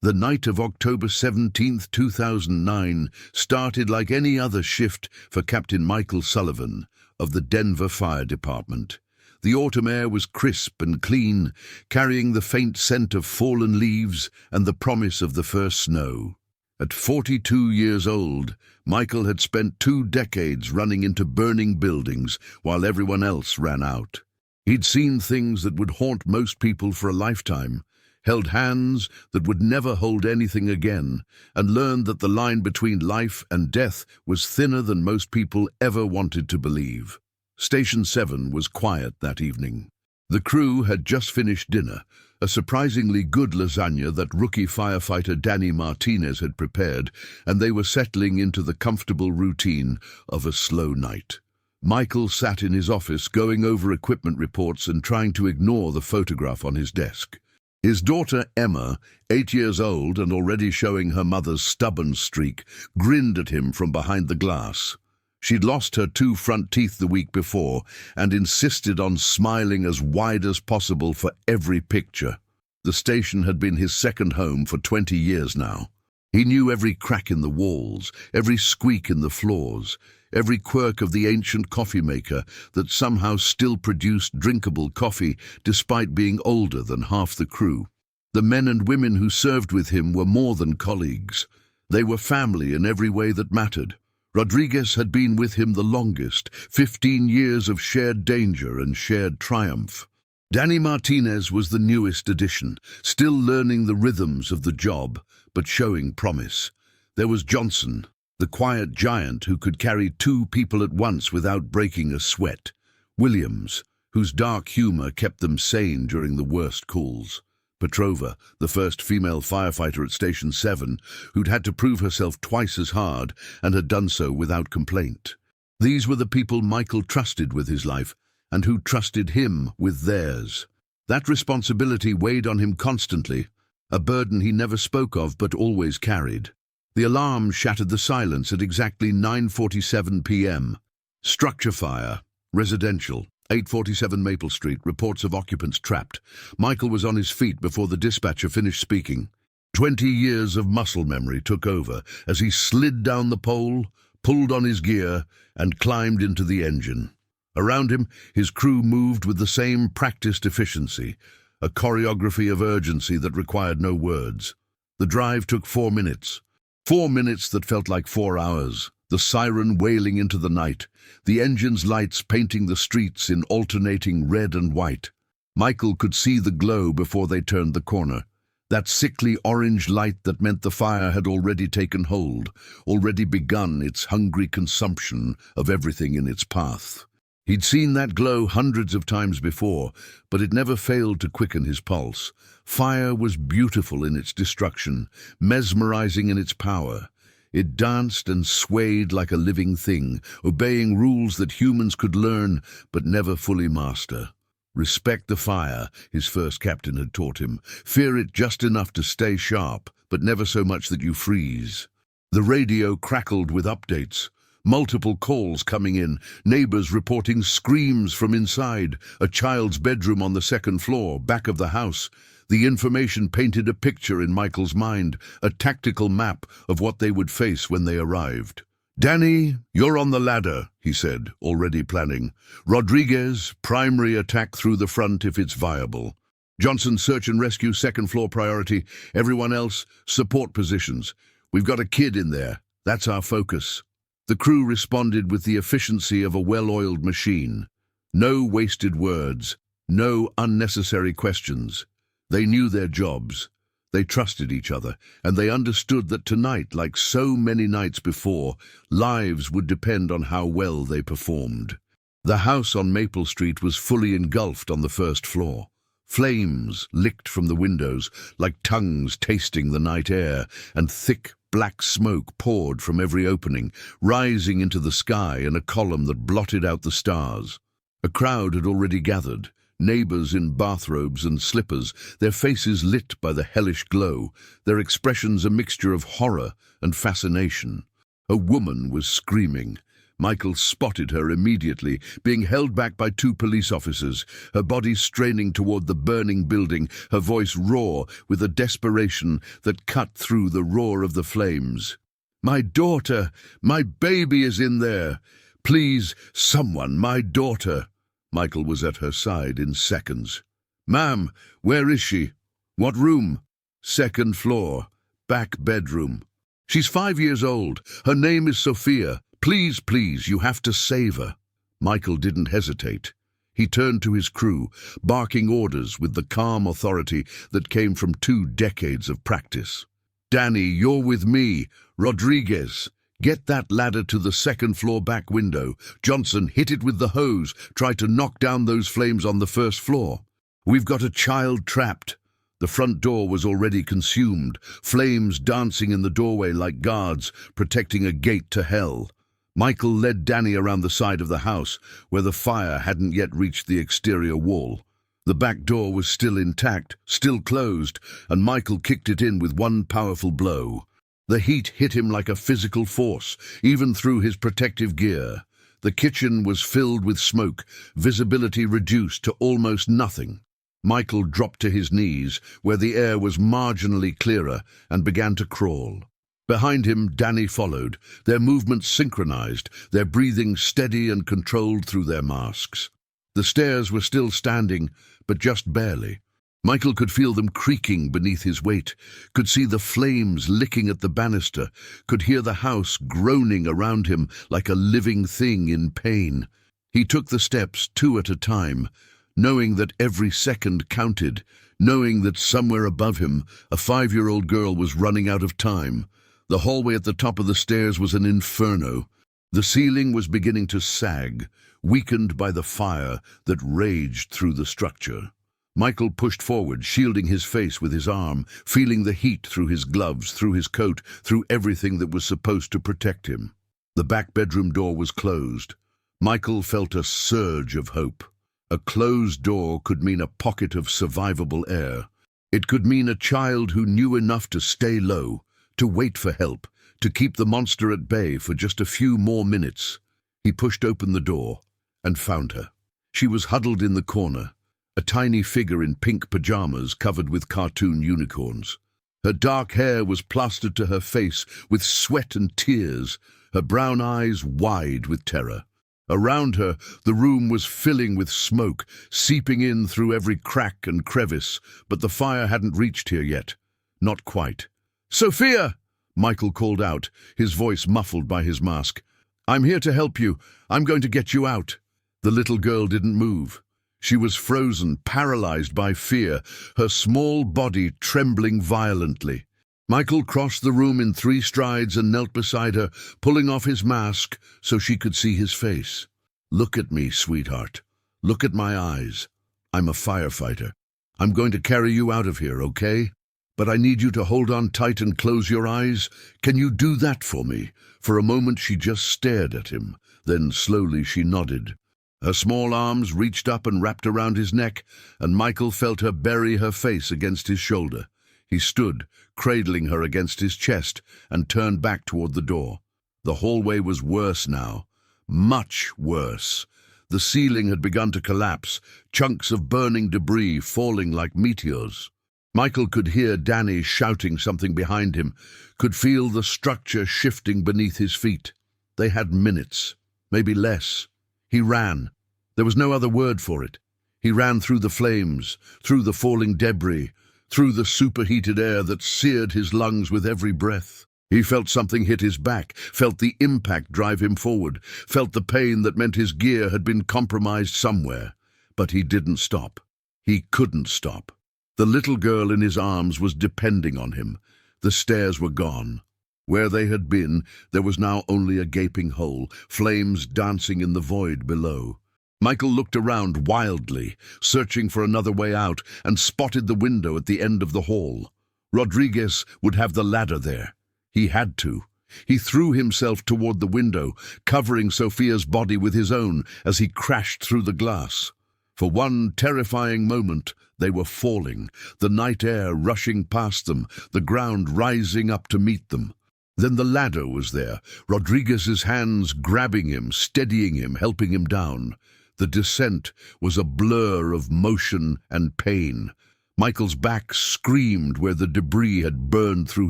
The night of October 17th, 2009 started like any other shift for Captain Michael Sullivan of the Denver Fire Department. The autumn air was crisp and clean, carrying the faint scent of fallen leaves and the promise of the first snow. At 42 years old, Michael had spent 2 decades running into burning buildings while everyone else ran out. He'd seen things that would haunt most people for a lifetime, held hands that would never hold anything again, and learned that the line between life and death was thinner than most people ever wanted to believe. Station 7 was quiet that evening. The crew had just finished dinner, a surprisingly good lasagna that rookie firefighter Danny Martinez had prepared, and they were settling into the comfortable routine of a slow night. Michael sat in his office going over equipment reports and trying to ignore the photograph on his desk. His daughter Emma, 8 years old and already showing her mother's stubborn streak, grinned at him from behind the glass. She'd lost her 2 front teeth the week before and insisted on smiling as wide as possible for every picture. The station had been his second home for 20 years now. He knew every crack in the walls, every squeak in the floors, every quirk of the ancient coffee maker that somehow still produced drinkable coffee despite being older than half the crew. The men and women who served with him were more than colleagues. They were family in every way that mattered. Rodriguez had been with him the longest, 15 years of shared danger and shared triumph. Danny Martinez was the newest addition, still learning the rhythms of the job, but showing promise. There was Johnson, the quiet giant who could carry 2 people at once without breaking a sweat. Williams, whose dark humor kept them sane during the worst calls. Petrova, the first female firefighter at Station 7, who'd had to prove herself twice as hard and had done so without complaint. These were the people Michael trusted with his life, and who trusted him with theirs. That responsibility weighed on him constantly, a burden he never spoke of but always carried. The alarm shattered the silence at exactly 9:47 p.m. Structure fire, residential, 847 Maple Street, reports of occupants trapped. Michael was on his feet before the dispatcher finished speaking. 20 years of muscle memory took over as he slid down the pole, pulled on his gear, and climbed into the engine. Around him, his crew moved with the same practiced efficiency, a choreography of urgency that required no words. The drive took 4 minutes. 4 minutes that felt like 4 hours. The siren wailing into the night, the engine's lights painting the streets in alternating red and white. Michael could see the glow before they turned the corner. That sickly orange light that meant the fire had already taken hold, already begun its hungry consumption of everything in its path. He'd seen that glow hundreds of times before, but it never failed to quicken his pulse. Fire was beautiful in its destruction, mesmerizing in its power. It danced and swayed like a living thing, obeying rules that humans could learn but never fully master. Respect the fire, his first captain had taught him. Fear it just enough to stay sharp, but never so much that you freeze. The radio crackled with updates. Multiple calls coming in, neighbors reporting screams from inside, a child's bedroom on the 2nd floor, back of the house. The information painted a picture in Michael's mind, a tactical map of what they would face when they arrived. "Danny, you're on the ladder," he said, already planning. "Rodriguez, primary attack through the front if it's viable. Johnson, search and rescue, 2nd floor priority. Everyone else, support positions. We've got a kid in there. That's our focus." The crew responded with the efficiency of a well-oiled machine. No wasted words, no unnecessary questions. They knew their jobs. They trusted each other, and they understood that tonight, like so many nights before, lives would depend on how well they performed. The house on Maple Street was fully engulfed on the 1st floor. Flames licked from the windows, like tongues tasting the night air, and thick black smoke poured from every opening, rising into the sky in a column that blotted out the stars. A crowd had already gathered. Neighbors in bathrobes and slippers, their faces lit by the hellish glow, their expressions a mixture of horror and fascination. A woman was screaming. Michael spotted her immediately, being held back by two police officers, her body straining toward the burning building, her voice raw with a desperation that cut through the roar of the flames. "My daughter! My baby is in there! Please, someone, my daughter!" Michael was at her side in seconds. "Ma'am, where is she? What room?" "Second floor, back bedroom. She's 5 years old. Her name is Sophia. Please, please, you have to save her." Michael didn't hesitate. He turned to his crew, barking orders with the calm authority that came from 2 decades of practice. "Danny, you're with me. Rodriguez, get that ladder to the second floor back window. Johnson, hit it with the hose. Try to knock down those flames on the first floor. We've got a child trapped." The front door was already consumed, flames dancing in the doorway like guards protecting a gate to hell. Michael led Danny around the side of the house, where the fire hadn't yet reached the exterior wall. The back door was still intact, still closed, and Michael kicked it in with one powerful blow. The heat hit him like a physical force, even through his protective gear. The kitchen was filled with smoke, visibility reduced to almost nothing. Michael dropped to his knees, where the air was marginally clearer, and began to crawl. Behind him, Danny followed, their movements synchronized, their breathing steady and controlled through their masks. The stairs were still standing, but just barely. Michael could feel them creaking beneath his weight, could see the flames licking at the banister, could hear the house groaning around him like a living thing in pain. He took the steps 2 at a time, knowing that every second counted, knowing that somewhere above him, a 5-year-old girl was running out of time. The hallway at the top of the stairs was an inferno. The ceiling was beginning to sag, weakened by the fire that raged through the structure. Michael pushed forward, shielding his face with his arm, feeling the heat through his gloves, through his coat, through everything that was supposed to protect him. The back bedroom door was closed. Michael felt a surge of hope. A closed door could mean a pocket of survivable air. It could mean a child who knew enough to stay low, to wait for help, to keep the monster at bay for just a few more minutes. He pushed open the door and found her. She was huddled in the corner, a tiny figure in pink pajamas covered with cartoon unicorns. Her dark hair was plastered to her face with sweat and tears, her brown eyes wide with terror. Around her, the room was filling with smoke, seeping in through every crack and crevice, but the fire hadn't reached here yet. Not quite. "Sophia!" Michael called out, his voice muffled by his mask. "I'm here to help you. I'm going to get you out." The little girl didn't move. She was frozen, paralyzed by fear, her small body trembling violently. Michael crossed the room in 3 strides and knelt beside her, pulling off his mask so she could see his face. "Look at me, sweetheart. Look at my eyes. I'm a firefighter. I'm going to carry you out of here, okay? But I need you to hold on tight and close your eyes. Can you do that for me?" For a moment she just stared at him. Then slowly she nodded. Her small arms reached up and wrapped around his neck, and Michael felt her bury her face against his shoulder. He stood, cradling her against his chest, and turned back toward the door. The hallway was worse now. Much worse. The ceiling had begun to collapse, chunks of burning debris falling like meteors. Michael could hear Danny shouting something behind him, could feel the structure shifting beneath his feet. They had minutes, maybe less. He ran. There was no other word for it. He ran through the flames, through the falling debris, through the superheated air that seared his lungs with every breath. He felt something hit his back, felt the impact drive him forward, felt the pain that meant his gear had been compromised somewhere. But he didn't stop. He couldn't stop. The little girl in his arms was depending on him. The stairs were gone. Where they had been, there was now only a gaping hole, flames dancing in the void below. Michael looked around wildly, searching for another way out, and spotted the window at the end of the hall. Rodriguez would have the ladder there. He had to. He threw himself toward the window, covering Sophia's body with his own as he crashed through the glass. For one terrifying moment, they were falling, the night air rushing past them, the ground rising up to meet them. Then the ladder was there, Rodriguez's hands grabbing him, steadying him, helping him down. The descent was a blur of motion and pain. Michael's back screamed where the debris had burned through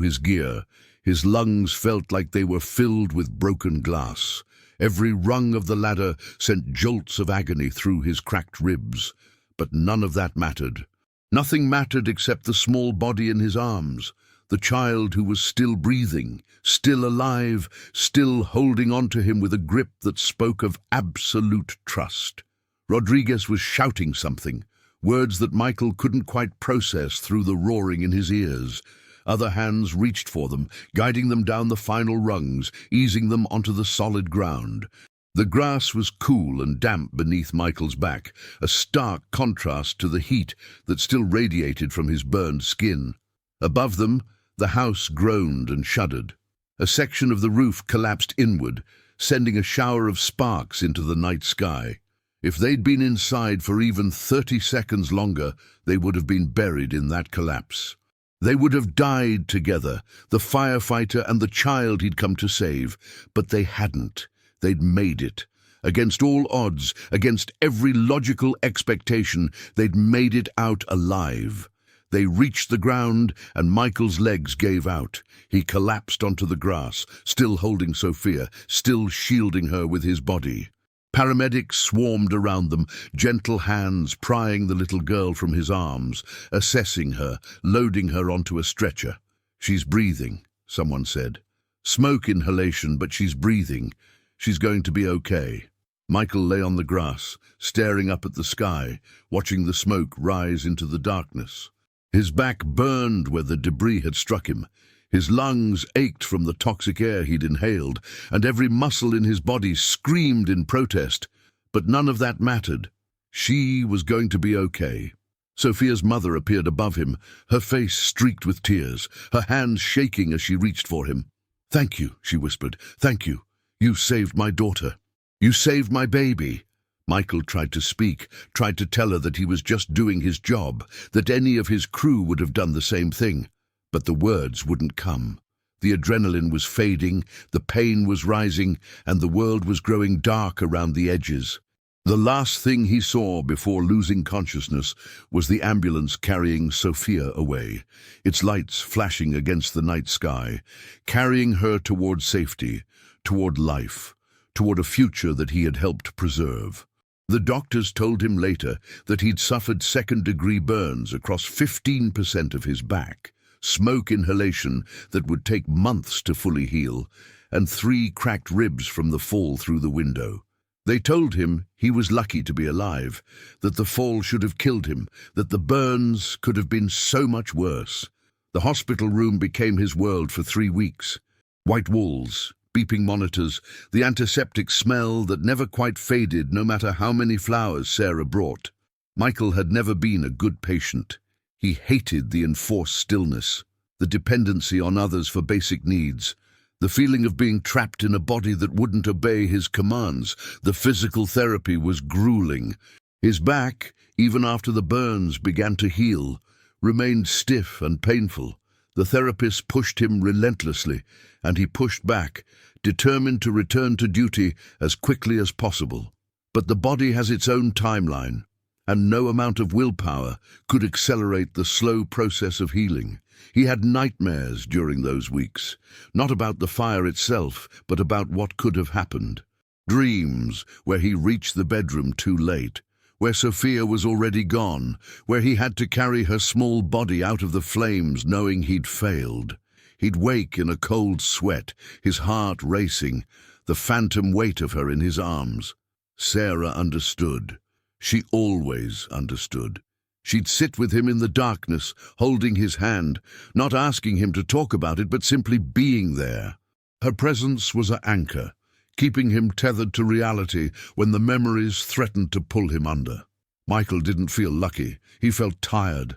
his gear. His lungs felt like they were filled with broken glass. Every rung of the ladder sent jolts of agony through his cracked ribs. But none of that mattered. Nothing mattered except the small body in his arms, the child who was still breathing, still alive, still holding on to him with a grip that spoke of absolute trust. Rodriguez was shouting something, words that Michael couldn't quite process through the roaring in his ears. Other hands reached for them, guiding them down the final rungs, easing them onto the solid ground. The grass was cool and damp beneath Michael's back, a stark contrast to the heat that still radiated from his burned skin. Above them, the house groaned and shuddered. A section of the roof collapsed inward, sending a shower of sparks into the night sky. If they'd been inside for even 30 seconds longer, they would have been buried in that collapse. They would have died together, the firefighter and the child he'd come to save, but they hadn't. They'd made it. Against all odds, against every logical expectation, they'd made it out alive. They reached the ground, and Michael's legs gave out. He collapsed onto the grass, still holding Sophia, still shielding her with his body. Paramedics swarmed around them, gentle hands prying the little girl from his arms, assessing her, loading her onto a stretcher. "She's breathing," someone said. "Smoke inhalation, but she's breathing. She's going to be okay." Michael lay on the grass, staring up at the sky, watching the smoke rise into the darkness. His back burned where the debris had struck him. His lungs ached from the toxic air he'd inhaled, and every muscle in his body screamed in protest. But none of that mattered. She was going to be okay. Sophia's mother appeared above him, her face streaked with tears, her hands shaking as she reached for him. "Thank you," she whispered. "Thank you. You saved my daughter. You saved my baby." Michael tried to speak, tried to tell her that he was just doing his job, that any of his crew would have done the same thing. But the words wouldn't come. The adrenaline was fading, the pain was rising, and the world was growing dark around the edges. The last thing he saw before losing consciousness was the ambulance carrying Sophia away, its lights flashing against the night sky, carrying her toward safety, toward life, toward a future that he had helped preserve. The doctors told him later that he'd suffered second-degree burns across 15% of his back, smoke inhalation that would take months to fully heal, and 3 cracked ribs from the fall through the window. They told him he was lucky to be alive, that the fall should have killed him, that the burns could have been so much worse. The hospital room became his world for 3 weeks. White walls, beeping monitors, the antiseptic smell that never quite faded no matter how many flowers Sarah brought. Michael had never been a good patient. He hated the enforced stillness, the dependency on others for basic needs, the feeling of being trapped in a body that wouldn't obey his commands. The physical therapy was grueling. His back, even after the burns began to heal, remained stiff and painful. The therapist pushed him relentlessly, and he pushed back, determined to return to duty as quickly as possible. But the body has its own timeline, and no amount of willpower could accelerate the slow process of healing. He had nightmares during those weeks, not about the fire itself, but about what could have happened. Dreams where he reached the bedroom too late, where Sophia was already gone, where he had to carry her small body out of the flames knowing he'd failed. He'd wake in a cold sweat, his heart racing, the phantom weight of her in his arms. Sarah understood. She always understood. She'd sit with him in the darkness, holding his hand, not asking him to talk about it, but simply being there. Her presence was an anchor, keeping him tethered to reality when the memories threatened to pull him under. Michael didn't feel lucky. He felt tired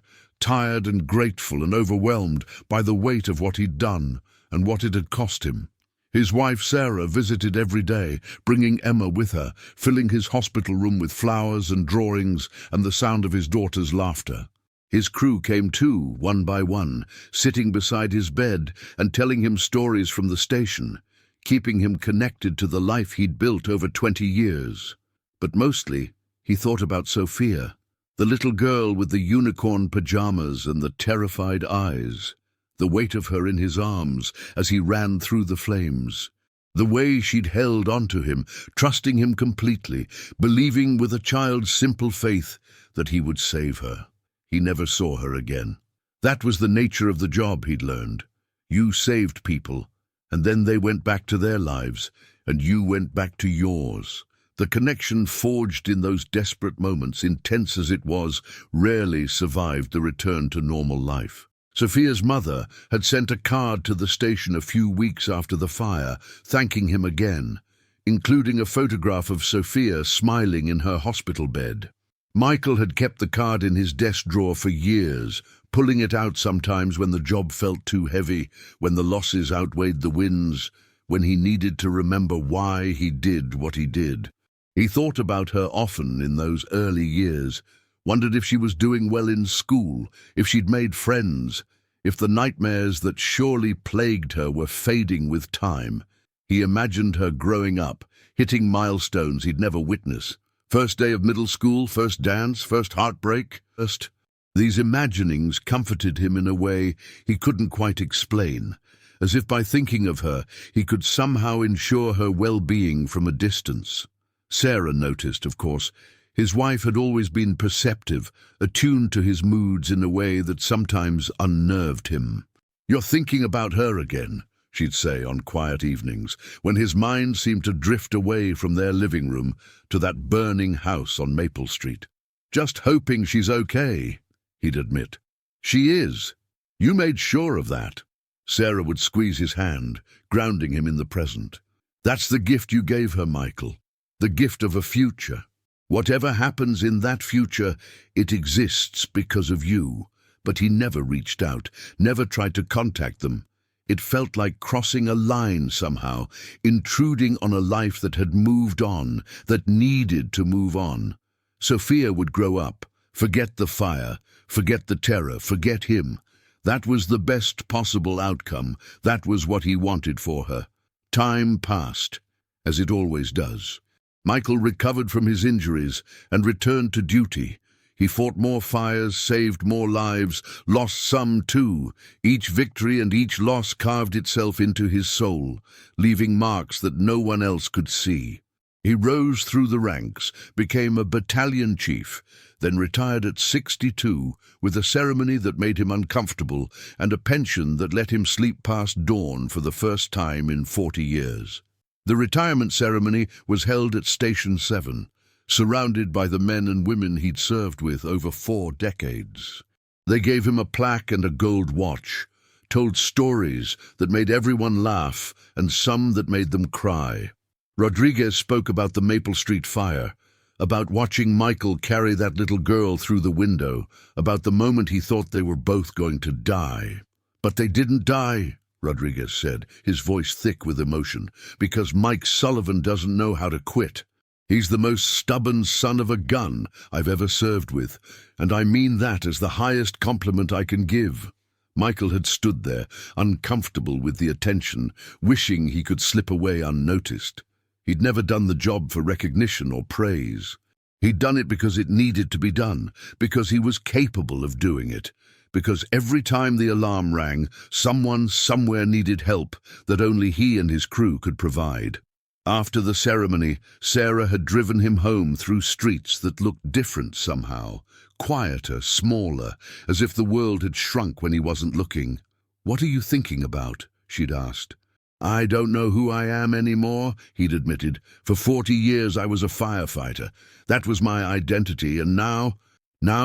and grateful and overwhelmed by the weight of what he'd done and what it had cost him. His wife Sarah visited every day, bringing Emma with her, filling his hospital room with flowers and drawings and the sound of his daughter's laughter. His crew came too, one by one, sitting beside his bed and telling him stories from the station, keeping him connected to the life he'd built over 20 years. But mostly, he thought about Sophia, the little girl with the unicorn pajamas and the terrified eyes, the weight of her in his arms as he ran through the flames, the way she'd held onto him, trusting him completely, believing with a child's simple faith that he would save her. He never saw her again. That was the nature of the job, he'd learned. You saved people, and then they went back to their lives, and you went back to yours. The connection forged in those desperate moments, intense as it was, rarely survived the return to normal life. Sophia's mother had sent a card to the station a few weeks after the fire, thanking him again, including a photograph of Sophia smiling in her hospital bed. Michael had kept the card in his desk drawer for years, pulling it out sometimes when the job felt too heavy, when the losses outweighed the wins, when he needed to remember why he did what he did. He thought about her often in those early years, wondered if she was doing well in school, if she'd made friends, if the nightmares that surely plagued her were fading with time. He imagined her growing up, hitting milestones he'd never witness. First day of middle school, first dance, first heartbreak, first... These imaginings comforted him in a way he couldn't quite explain, as if by thinking of her, he could somehow ensure her well-being from a distance. Sarah noticed, of course. His wife had always been perceptive, attuned to his moods in a way that sometimes unnerved him. "You're thinking about her again," she'd say on quiet evenings, when his mind seemed to drift away from their living room to that burning house on Maple Street. "Just hoping she's okay," he'd admit. "She is. You made sure of that." Sarah would squeeze his hand, grounding him in the present. "That's the gift you gave her, Michael. The gift of a future. Whatever happens in that future, it exists because of you." But he never reached out, never tried to contact them. It felt like crossing a line somehow, intruding on a life that had moved on, that needed to move on. Sophia would grow up, forget the fire, forget the terror, forget him. That was the best possible outcome. That was what he wanted for her. Time passed, as it always does. Michael recovered from his injuries and returned to duty. He fought more fires, saved more lives, lost some too. Each victory and each loss carved itself into his soul, leaving marks that no one else could see. He rose through the ranks, became a battalion chief, then retired at 62 with a ceremony that made him uncomfortable and a pension that let him sleep past dawn for the first time in 40 years. The retirement ceremony was held at Station 7, surrounded by the men and women he'd served with over 4 decades. They gave him a plaque and a gold watch, told stories that made everyone laugh and some that made them cry. Rodriguez spoke about the Maple Street fire, about watching Michael carry that little girl through the window, about the moment he thought they were both going to die. "But they didn't die," Rodriguez said, his voice thick with emotion, "because Mike Sullivan doesn't know how to quit. He's the most stubborn son of a gun I've ever served with, and I mean that as the highest compliment I can give." Michael had stood there, uncomfortable with the attention, wishing he could slip away unnoticed. He'd never done the job for recognition or praise. He'd done it because it needed to be done, because he was capable of doing it, because every time the alarm rang, someone somewhere needed help that only he and his crew could provide. After the ceremony, Sarah had driven him home through streets that looked different somehow, quieter, smaller, as if the world had shrunk when he wasn't looking. "What are you thinking about?" she'd asked. "I don't know who I am anymore," he'd admitted. "For 40 years I was a firefighter. That was my identity, and now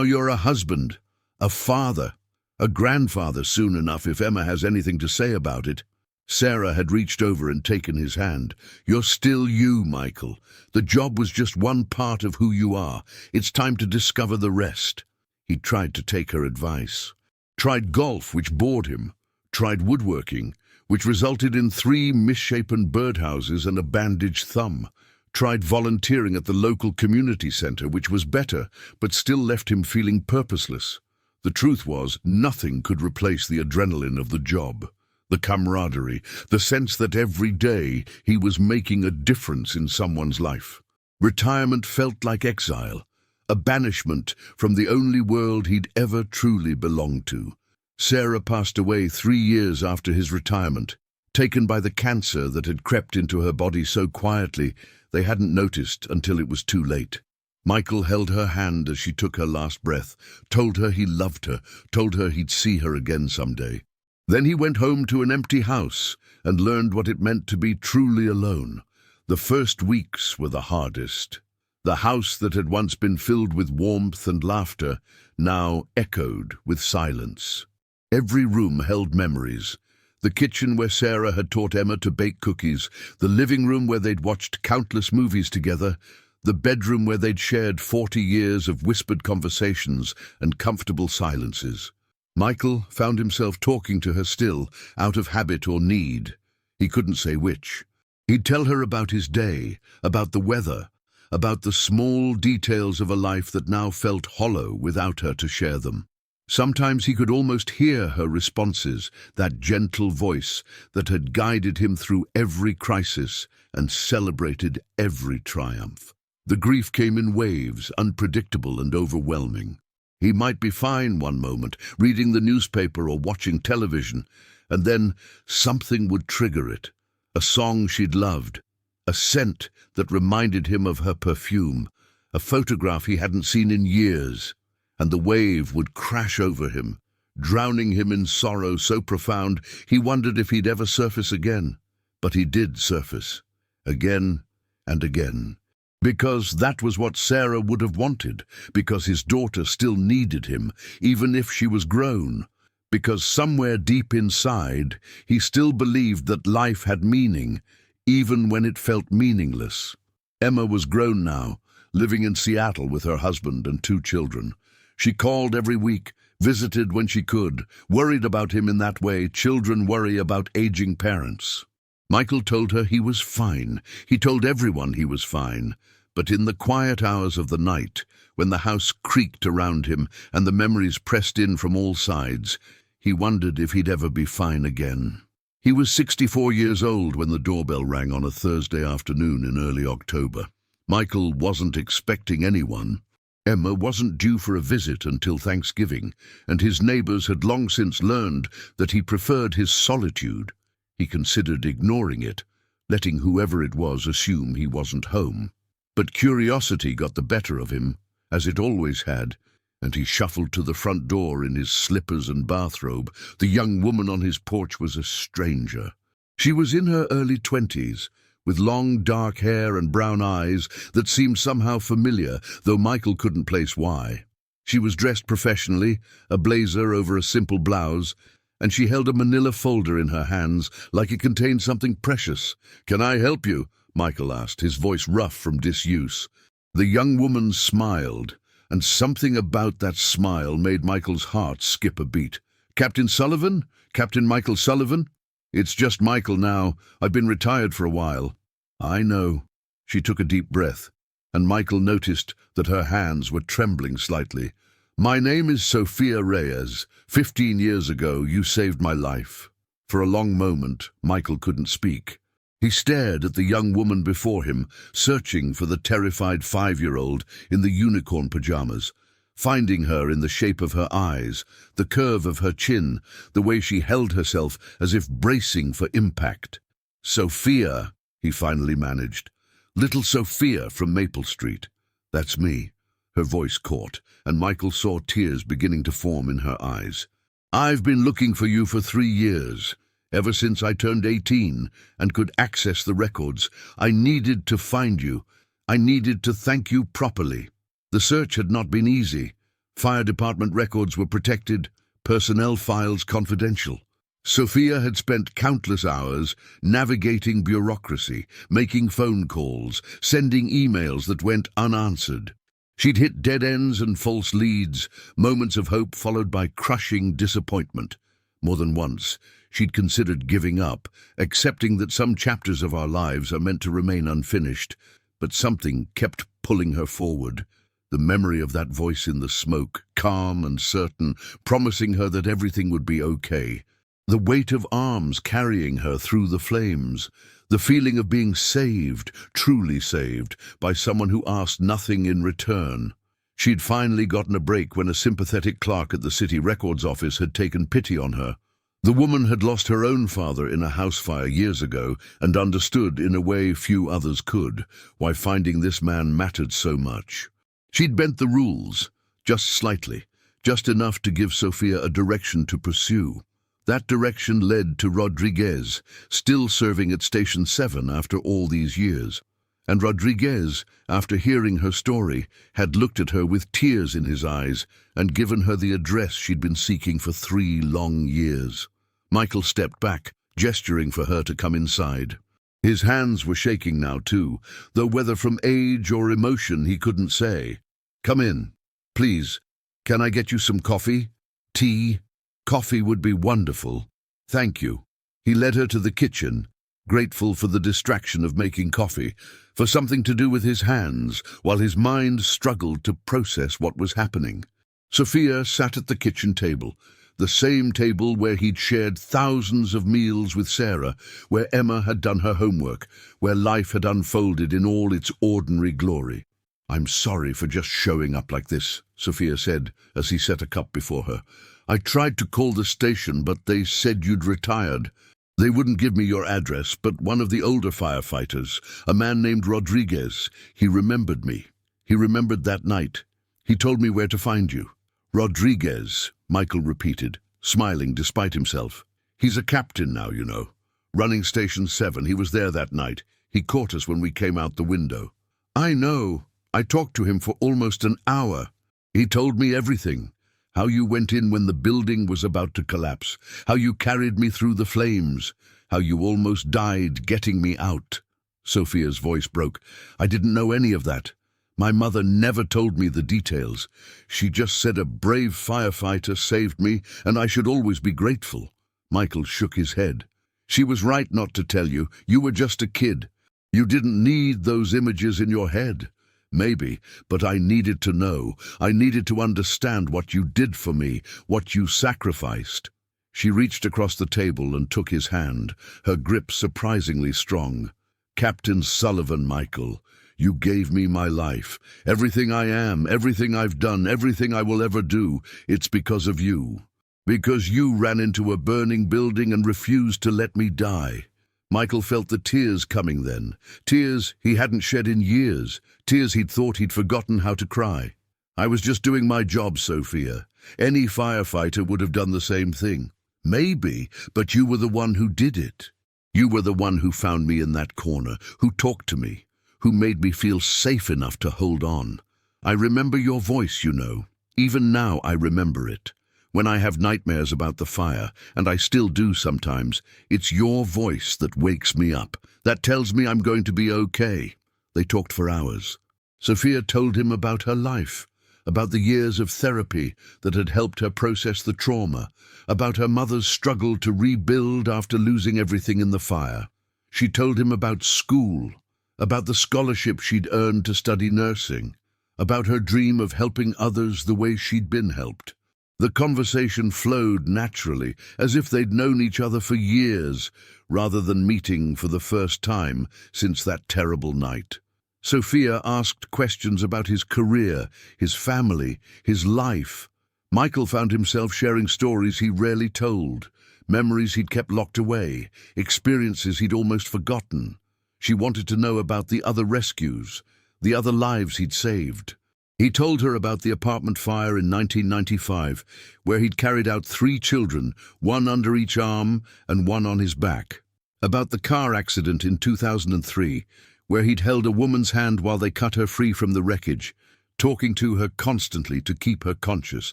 you're a husband, a father, a grandfather soon enough if Emma has anything to say about it." Sarah had reached over and taken his hand. "You're still you, Michael. The job was just one part of who you are. It's time to discover the rest." He tried to take her advice. Tried golf, which bored him. Tried woodworking, which resulted in 3 misshapen birdhouses and a bandaged thumb. Tried volunteering at the local community center, which was better, but still left him feeling purposeless. The truth was, nothing could replace the adrenaline of the job, the camaraderie, the sense that every day he was making a difference in someone's life. Retirement felt like exile, a banishment from the only world he'd ever truly belonged to. Sarah passed away 3 years after his retirement, taken by the cancer that had crept into her body so quietly they hadn't noticed until it was too late. Michael held her hand as she took her last breath, told her he loved her, told her he'd see her again someday. Then he went home to an empty house and learned what it meant to be truly alone. The first weeks were the hardest. The house that had once been filled with warmth and laughter now echoed with silence. Every room held memories. The kitchen where Sarah had taught Emma to bake cookies, the living room where they'd watched countless movies together, the bedroom where they'd shared 40 years of whispered conversations and comfortable silences. Michael found himself talking to her still, out of habit or need. He couldn't say which. He'd tell her about his day, about the weather, about the small details of a life that now felt hollow without her to share them. Sometimes he could almost hear her responses, that gentle voice that had guided him through every crisis and celebrated every triumph. The grief came in waves, unpredictable and overwhelming. He might be fine one moment, reading the newspaper or watching television, and then something would trigger it. A song she'd loved, a scent that reminded him of her perfume, a photograph he hadn't seen in years. And the wave would crash over him, drowning him in sorrow so profound he wondered if he'd ever surface again. But he did surface, again and again. Because that was what Sarah would have wanted, because his daughter still needed him, even if she was grown. Because somewhere deep inside, he still believed that life had meaning, even when it felt meaningless. Emma was grown now, living in Seattle with her husband and 2 children. She called every week, visited when she could, worried about him in that way children worry about aging parents. Michael told her he was fine. He told everyone he was fine. But in the quiet hours of the night, when the house creaked around him and the memories pressed in from all sides, he wondered if he'd ever be fine again. He was 64 years old when the doorbell rang on a Thursday afternoon in early October. Michael wasn't expecting anyone. Emma wasn't due for a visit until Thanksgiving, and his neighbors had long since learned that he preferred his solitude. He considered ignoring it, letting whoever it was assume he wasn't home. But curiosity got the better of him, as it always had, and he shuffled to the front door in his slippers and bathrobe. The young woman on his porch was a stranger. She was in her early 20s, with long dark hair and brown eyes that seemed somehow familiar, though Michael couldn't place why. She was dressed professionally, a blazer over a simple blouse, and she held a manila folder in her hands like it contained something precious. "Can I help you?" Michael asked, his voice rough from disuse. The young woman smiled, and something about that smile made Michael's heart skip a beat. "Captain Sullivan? Captain Michael Sullivan?" "It's just Michael now. I've been retired for a while." "I know." She took a deep breath, and Michael noticed that her hands were trembling slightly. "My name is Sophia Reyes. 15 years ago, you saved my life." For a long moment, Michael couldn't speak. He stared at the young woman before him, searching for the terrified 5-year-old in the unicorn pajamas, finding her in the shape of her eyes, the curve of her chin, the way she held herself as if bracing for impact. "Sophia," he finally managed. "Little Sophia from Maple Street." "That's me." Her voice caught, and Michael saw tears beginning to form in her eyes. "I've been looking for you for 3 years. Ever since I turned 18 and could access the records, I needed to find you. I needed to thank you properly." The search had not been easy. Fire department records were protected, personnel files confidential. Sophia had spent countless hours navigating bureaucracy, making phone calls, sending emails that went unanswered. She'd hit dead ends and false leads, moments of hope followed by crushing disappointment. More than once, she'd considered giving up, accepting that some chapters of our lives are meant to remain unfinished, but something kept pulling her forward. The memory of that voice in the smoke, calm and certain, promising her that everything would be okay. The weight of arms carrying her through the flames. The feeling of being saved, truly saved, by someone who asked nothing in return. She'd finally gotten a break when a sympathetic clerk at the city records office had taken pity on her. The woman had lost her own father in a house fire years ago and understood in a way few others could why finding this man mattered so much. She'd bent the rules, just slightly, just enough to give Sophia a direction to pursue. That direction led to Rodriguez, still serving at Station 7 after all these years. And Rodriguez, after hearing her story, had looked at her with tears in his eyes and given her the address she'd been seeking for 3 long years. Michael stepped back, gesturing for her to come inside. His hands were shaking now too, though whether from age or emotion he couldn't say. "Come in, please. Can I get you some coffee? Tea? Coffee would be wonderful. Thank you." He led her to the kitchen, grateful for the distraction of making coffee, for something to do with his hands, while his mind struggled to process what was happening. Sophia sat at the kitchen table, the same table where he'd shared thousands of meals with Sarah, where Emma had done her homework, where life had unfolded in all its ordinary glory. "I'm sorry for just showing up like this," Sophia said as he set a cup before her. "I tried to call the station, but they said you'd retired. They wouldn't give me your address, but one of the older firefighters, a man named Rodriguez, he remembered me. He remembered that night. He told me where to find you." "Rodriguez," Michael repeated, smiling despite himself. "He's a captain now, you know. Running Station 7, he was there that night. He caught us when we came out the window." "I know. I talked to him for almost an hour. He told me everything. How you went in when the building was about to collapse. How you carried me through the flames. How you almost died getting me out." Sophia's voice broke. "I didn't know any of that. My mother never told me the details. She just said a brave firefighter saved me, and I should always be grateful." Michael shook his head. "She was right not to tell you. You were just a kid. You didn't need those images in your head. Maybe, but I needed to know. I needed to understand what you did for me, what you sacrificed." She reached across the table and took his hand, her grip surprisingly strong. "Captain Sullivan, Michael. You gave me my life. Everything I am, everything I've done, everything I will ever do, it's because of you. Because you ran into a burning building and refused to let me die." Michael felt the tears coming then, tears he hadn't shed in years, tears he'd thought he'd forgotten how to cry. "I was just doing my job, Sophia. Any firefighter would have done the same thing." "Maybe, but you were the one who did it. You were the one who found me in that corner, who talked to me, who made me feel safe enough to hold on. I remember your voice, you know. Even now I remember it. When I have nightmares about the fire, and I still do sometimes, it's your voice that wakes me up, that tells me I'm going to be okay." They talked for hours. Sophia told him about her life, about the years of therapy that had helped her process the trauma, about her mother's struggle to rebuild after losing everything in the fire. She told him about school, about the scholarship she'd earned to study nursing, about her dream of helping others the way she'd been helped. The conversation flowed naturally, as if they'd known each other for years, rather than meeting for the first time since that terrible night. Sophia asked questions about his career, his family, his life. Michael found himself sharing stories he rarely told, memories he'd kept locked away, experiences he'd almost forgotten. She wanted to know about the other rescues, the other lives he'd saved. He told her about the apartment fire in 1995, where he'd carried out 3 children, one under each arm and one on his back. About the car accident in 2003, where he'd held a woman's hand while they cut her free from the wreckage, talking to her constantly to keep her conscious,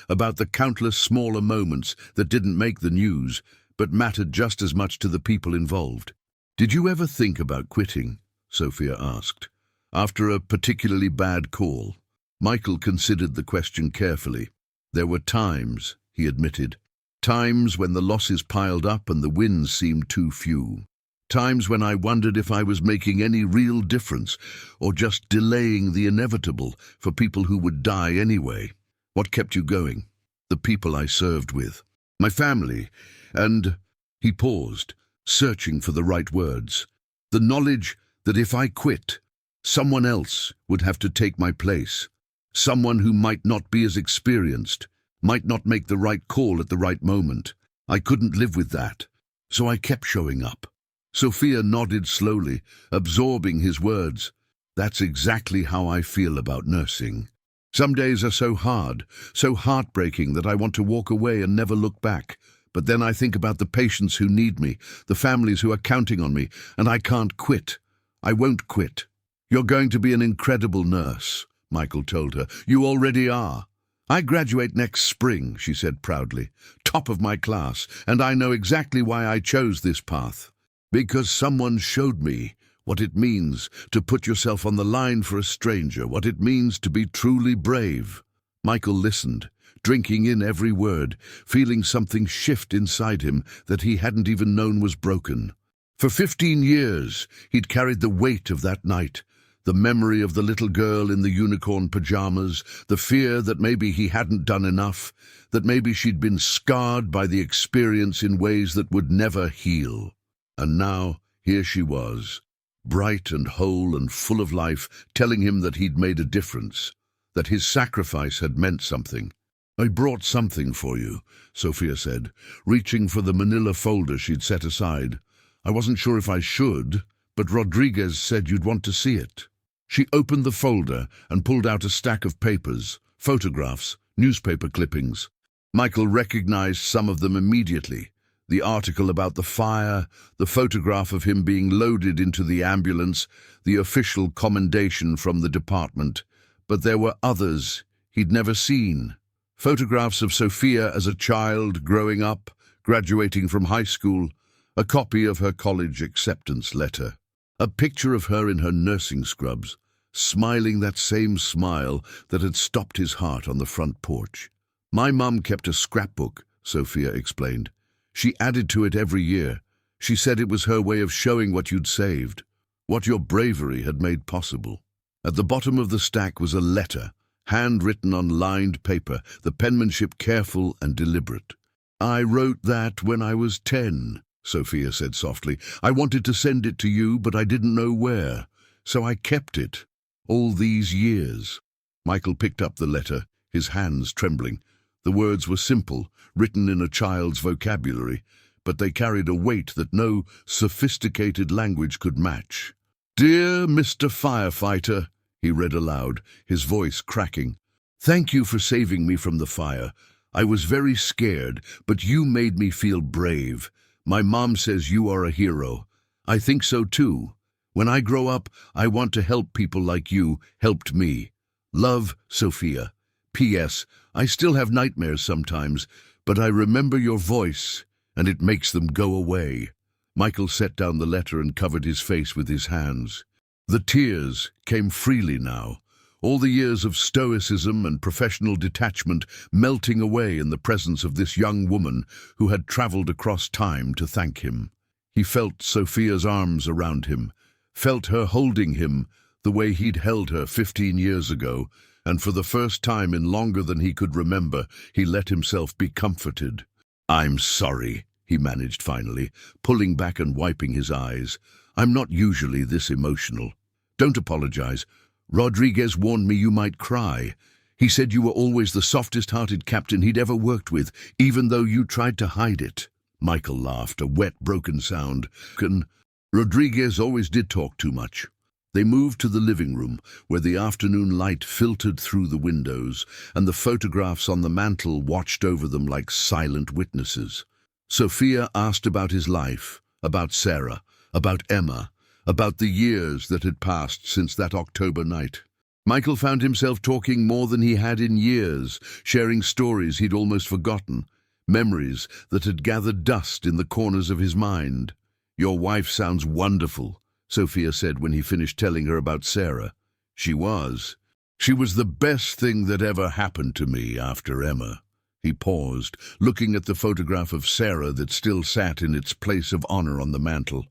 about the countless smaller moments that didn't make the news, but mattered just as much to the people involved. "Did you ever think about quitting?" Sophia asked, "after a particularly bad call?" Michael considered the question carefully. "There were times," he admitted, "times when the losses piled up and the wins seemed too few. Times when I wondered if I was making any real difference or just delaying the inevitable for people who would die anyway. What kept you going? The people I served with. My family. And he paused, searching for the right words. The knowledge that if I quit, someone else would have to take my place. Someone who might not be as experienced, might not make the right call at the right moment. I couldn't live with that, so I kept showing up. Sophia nodded slowly, absorbing his words. That's exactly how I feel about nursing. Some days are so hard, so heartbreaking that I want to walk away and never look back. But then I think about the patients who need me, the families who are counting on me, and I can't quit. I won't quit. You're going to be an incredible nurse, Michael told her. You already are. I graduate next spring, she said proudly. Top of my class, and I know exactly why I chose this path. Because someone showed me what it means to put yourself on the line for a stranger, what it means to be truly brave. Michael listened, drinking in every word, feeling something shift inside him that he hadn't even known was broken. For 15 years, he'd carried the weight of that night, the memory of the little girl in the unicorn pajamas, the fear that maybe he hadn't done enough, that maybe she'd been scarred by the experience in ways that would never heal. And now, here she was, bright and whole and full of life, telling him that he'd made a difference, that his sacrifice had meant something. I brought something for you, Sophia said, reaching for the manila folder she'd set aside. I wasn't sure if I should, but Rodriguez said you'd want to see it. She opened the folder and pulled out a stack of papers, photographs, newspaper clippings. Michael recognized some of them immediately. The article about the fire, the photograph of him being loaded into the ambulance, the official commendation from the department. But there were others he'd never seen. Photographs of Sophia as a child, growing up, graduating from high school, a copy of her college acceptance letter, a picture of her in her nursing scrubs, smiling that same smile that had stopped his heart on the front porch. My mum kept a scrapbook, Sophia explained. She added to it every year. She said it was her way of showing what you'd saved, what your bravery had made possible. At the bottom of the stack was a letter, handwritten on lined paper, the penmanship careful and deliberate. I wrote that when I was 10, Sophia said softly. I wanted to send it to you, but I didn't know where, so I kept it all these years. Michael picked up the letter, his hands trembling. The words were simple, written in a child's vocabulary, but they carried a weight that no sophisticated language could match. Dear Mr. Firefighter, he read aloud, his voice cracking. Thank you for saving me from the fire. I was very scared, but you made me feel brave. My mom says you are a hero. I think so too. When I grow up, I want to help people like you helped me. Love, Sophia. P.S. I still have nightmares sometimes, but I remember your voice, and it makes them go away. Michael set down the letter and covered his face with his hands. The tears came freely now, all the years of stoicism and professional detachment melting away in the presence of this young woman who had traveled across time to thank him. He felt Sophia's arms around him, felt her holding him the way he'd held her 15 years ago, and for the first time in longer than he could remember, he let himself be comforted. I'm sorry, he managed finally, pulling back and wiping his eyes. I'm not usually this emotional. Don't apologize. Rodriguez warned me you might cry. He said you were always the softest-hearted captain he'd ever worked with, even though you tried to hide it. Michael laughed, a wet, broken sound. Rodriguez always did talk too much. They moved to the living room, where the afternoon light filtered through the windows, and the photographs on the mantel watched over them like silent witnesses. Sophia asked about his life, about Sarah, about Emma, about the years that had passed since that October night. Michael found himself talking more than he had in years, sharing stories he'd almost forgotten, memories that had gathered dust in the corners of his mind. Your wife sounds wonderful, Sophia said when he finished telling her about Sarah. She was. She was the best thing that ever happened to me after Emma. He paused, looking at the photograph of Sarah that still sat in its place of honor on the mantel.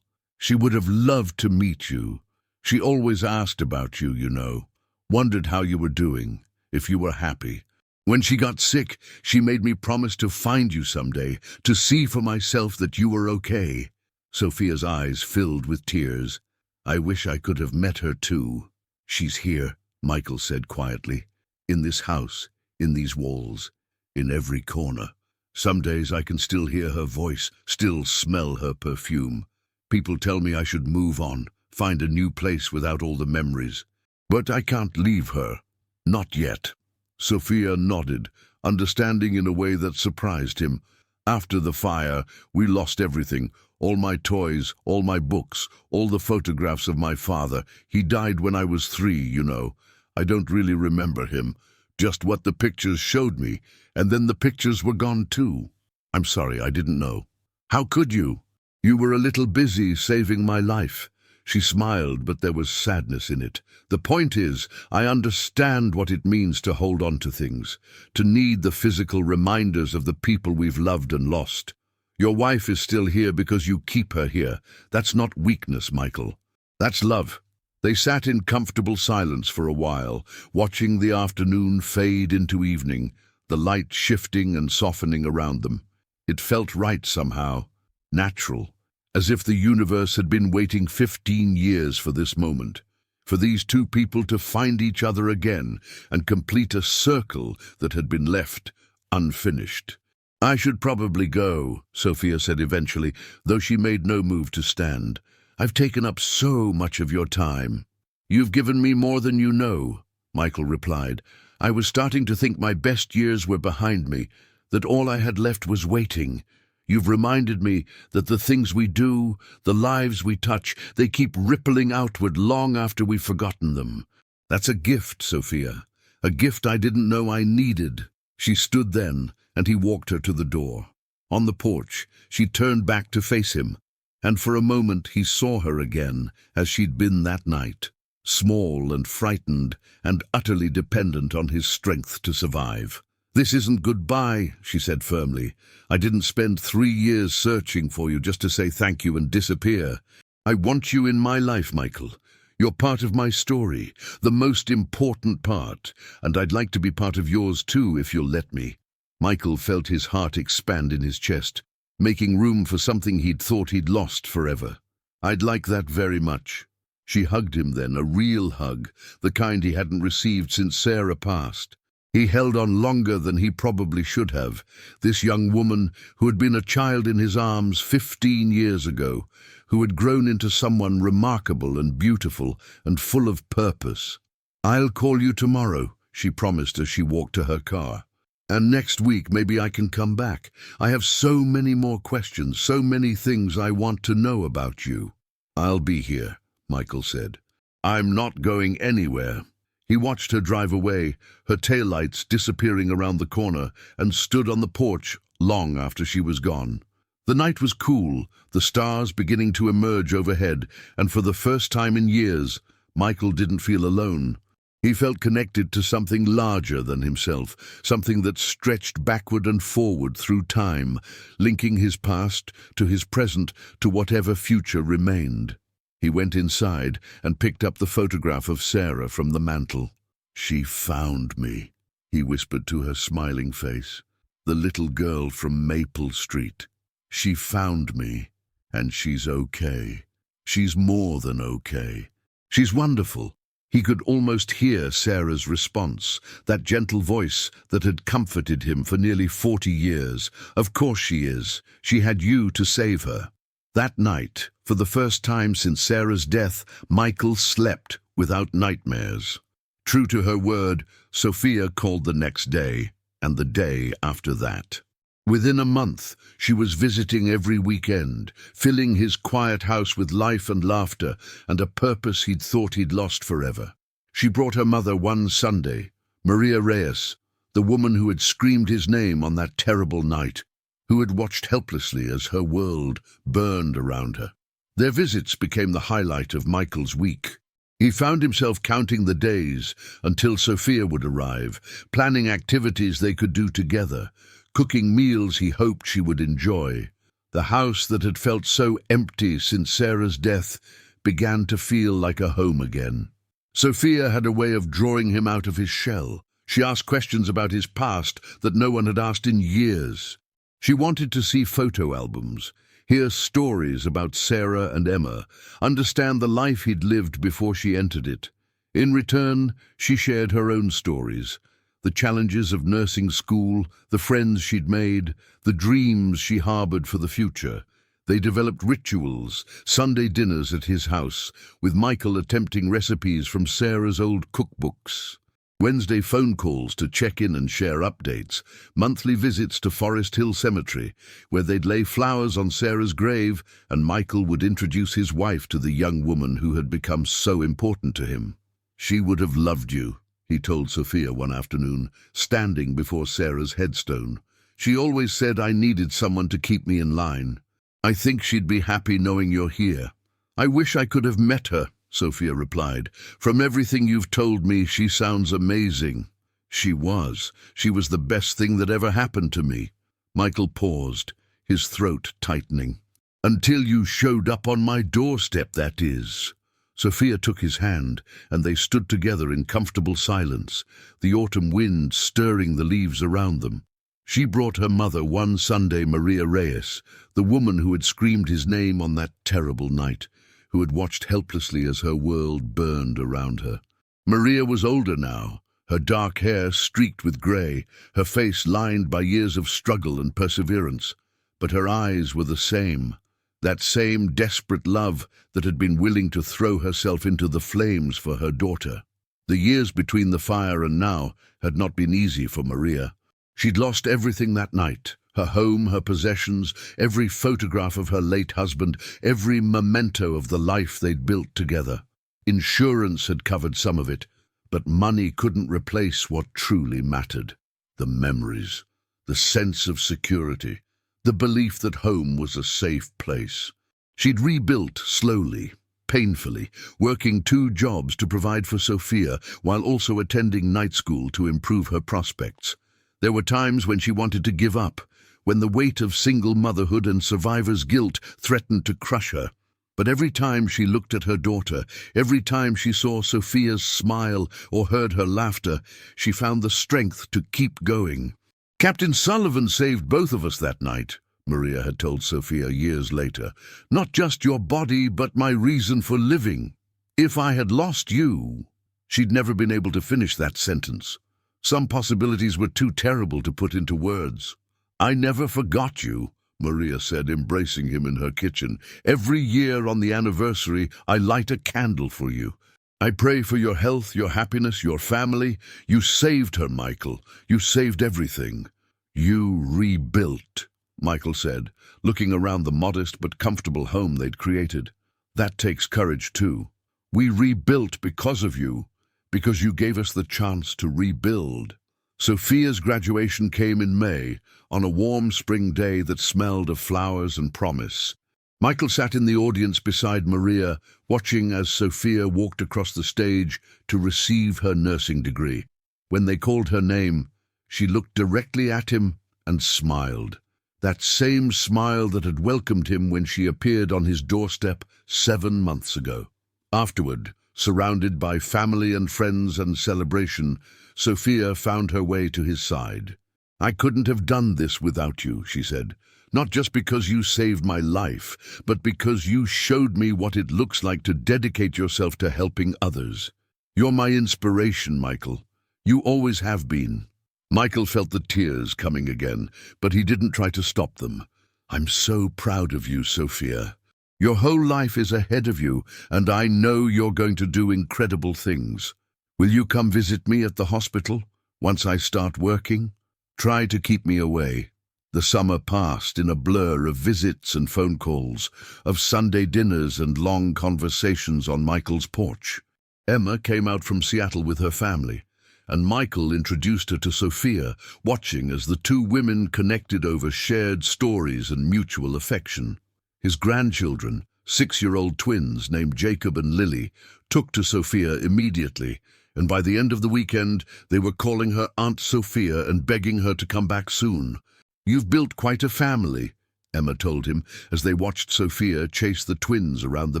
She would have loved to meet you. She always asked about you, you know. Wondered how you were doing, if you were happy. When she got sick, she made me promise to find you someday, to see for myself that you were okay." Sophia's eyes filled with tears. "I wish I could have met her too." "She's here," Michael said quietly. "In this house, in these walls, in every corner. Some days I can still hear her voice, still smell her perfume. People tell me I should move on, find a new place without all the memories. But I can't leave her. Not yet." Sophia nodded, understanding in a way that surprised him. "After the fire, we lost everything. All my toys, all my books, all the photographs of my father. He died when I was 3, you know. I don't really remember him, just what the pictures showed me, and then the pictures were gone too. I'm sorry, I didn't know." "How could you? You were a little busy saving my life." She smiled, but there was sadness in it. "The point is, I understand what it means to hold on to things, to need the physical reminders of the people we've loved and lost. Your wife is still here because you keep her here. That's not weakness, Michael. That's love." They sat in comfortable silence for a while, watching the afternoon fade into evening, the light shifting and softening around them. It felt right somehow, natural, as if the universe had been waiting 15 years for this moment, for these two people to find each other again and complete a circle that had been left unfinished. "I should probably go," Sophia said eventually, though she made no move to stand. "I've taken up so much of your time." "You've given me more than you know," Michael replied. "I was starting to think my best years were behind me, that all I had left was waiting. You've reminded me that the things we do, the lives we touch, they keep rippling outward long after we've forgotten them. That's a gift, Sophia, a gift I didn't know I needed." She stood then, and he walked her to the door. On the porch, she turned back to face him, and for a moment he saw her again as she'd been that night, small and frightened and utterly dependent on his strength to survive. "This isn't goodbye," she said firmly. "I didn't spend 3 years searching for you just to say thank you and disappear. I want you in my life, Michael. You're part of my story, the most important part, and I'd like to be part of yours too if you'll let me." Michael felt his heart expand in his chest, making room for something he'd thought he'd lost forever. "I'd like that very much." She hugged him then, a real hug, the kind he hadn't received since Sarah passed. He held on longer than he probably should have, this young woman who had been a child in his arms 15 years ago, who had grown into someone remarkable and beautiful and full of purpose. "I'll call you tomorrow," she promised as she walked to her car. "And next week maybe I can come back. I have so many more questions, so many things I want to know about you." "I'll be here," Michael said. "I'm not going anywhere." He watched her drive away, her taillights disappearing around the corner, and stood on the porch long after she was gone. The night was cool, the stars beginning to emerge overhead, and for the first time in years, Michael didn't feel alone. He felt connected to something larger than himself, something that stretched backward and forward through time, linking his past to his present to whatever future remained. He went inside and picked up the photograph of Sarah from the mantel. "She found me," he whispered to her smiling face. "The little girl from Maple Street. She found me, and she's okay. She's more than okay. She's wonderful." He could almost hear Sarah's response, that gentle voice that had comforted him for nearly 40 years. "Of course she is. She had you to save her." That night, for the first time since Sarah's death, Michael slept without nightmares. True to her word, Sophia called the next day, and the day after that. Within a month, she was visiting every weekend, filling his quiet house with life and laughter and a purpose he'd thought he'd lost forever. She brought her mother one Sunday, Maria Reyes, the woman who had screamed his name on that terrible night, who had watched helplessly as her world burned around her. Their visits became the highlight of Michael's week. He found himself counting the days until Sophia would arrive, planning activities they could do together, cooking meals he hoped she would enjoy. The house that had felt so empty since Sarah's death began to feel like a home again. Sophia had a way of drawing him out of his shell. She asked questions about his past that no one had asked in years. She wanted to see photo albums, hear stories about Sarah and Emma, understand the life he'd lived before she entered it. In return, she shared her own stories, the challenges of nursing school, the friends she'd made, the dreams she harbored for the future. They developed rituals, Sunday dinners at his house, with Michael attempting recipes from Sarah's old cookbooks. Wednesday phone calls to check in and share updates, monthly visits to Forest Hill Cemetery, where they'd lay flowers on Sarah's grave and Michael would introduce his wife to the young woman who had become so important to him. "She would have loved you," he told Sophia one afternoon, standing before Sarah's headstone. "She always said I needed someone to keep me in line. I think she'd be happy knowing you're here." "I wish I could have met her," Sophia replied. "From everything you've told me, she sounds amazing." She was. She was the best thing that ever happened to me." Michael paused, his throat tightening. "Until you showed up on my doorstep, that is." Sophia took his hand, and they stood together in comfortable silence, the autumn wind stirring the leaves around them. She brought her mother one Sunday, Maria Reyes, the woman who had screamed his name on that terrible night, who had watched helplessly as her world burned around her. Maria was older now, her dark hair streaked with grey, her face lined by years of struggle and perseverance. But her eyes were the same, that same desperate love that had been willing to throw herself into the flames for her daughter. The years between the fire and now had not been easy for Maria. She'd lost everything that night, her home, her possessions, every photograph of her late husband, every memento of the life they'd built together. Insurance had covered some of it, but money couldn't replace what truly mattered. The memories, the sense of security, the belief that home was a safe place. She'd rebuilt slowly, painfully, working 2 jobs to provide for Sophia while also attending night school to improve her prospects. There were times when she wanted to give up, when the weight of single motherhood and survivor's guilt threatened to crush her. But every time she looked at her daughter, every time she saw Sophia's smile or heard her laughter, she found the strength to keep going. "Captain Sullivan saved both of us that night," Maria had told Sophia years later. "Not just your body, but my reason for living. If I had lost you..." She'd never been able to finish that sentence. Some possibilities were too terrible to put into words. "I never forgot you," Maria said, embracing him in her kitchen. "Every year on the anniversary, I light a candle for you. I pray for your health, your happiness, your family. You saved her, Michael. You saved everything." "You rebuilt," Michael said, looking around the modest but comfortable home they'd created. "That takes courage, too. We rebuilt because of you, because you gave us the chance to rebuild." Sophia's graduation came in May, on a warm spring day that smelled of flowers and promise. Michael sat in the audience beside Maria, watching as Sophia walked across the stage to receive her nursing degree. When they called her name, she looked directly at him and smiled. That same smile that had welcomed him when she appeared on his doorstep 7 months ago. Afterward, surrounded by family and friends and celebration, Sophia found her way to his side. "I couldn't have done this without you," she said. "Not just because you saved my life, but because you showed me what it looks like to dedicate yourself to helping others. You're my inspiration, Michael. You always have been." Michael felt the tears coming again, but he didn't try to stop them. "I'm so proud of you, Sophia. Your whole life is ahead of you, and I know you're going to do incredible things. Will you come visit me at the hospital once I start working? Try to keep me away." The summer passed in a blur of visits and phone calls, of Sunday dinners and long conversations on Michael's porch. Emma came out from Seattle with her family, and Michael introduced her to Sophia, watching as the 2 women connected over shared stories and mutual affection. His grandchildren, 6-year-old twins named Jacob and Lily, took to Sophia immediately, and by the end of the weekend they were calling her Aunt Sophia and begging her to come back soon. "You've built quite a family," Emma told him as they watched Sophia chase the twins around the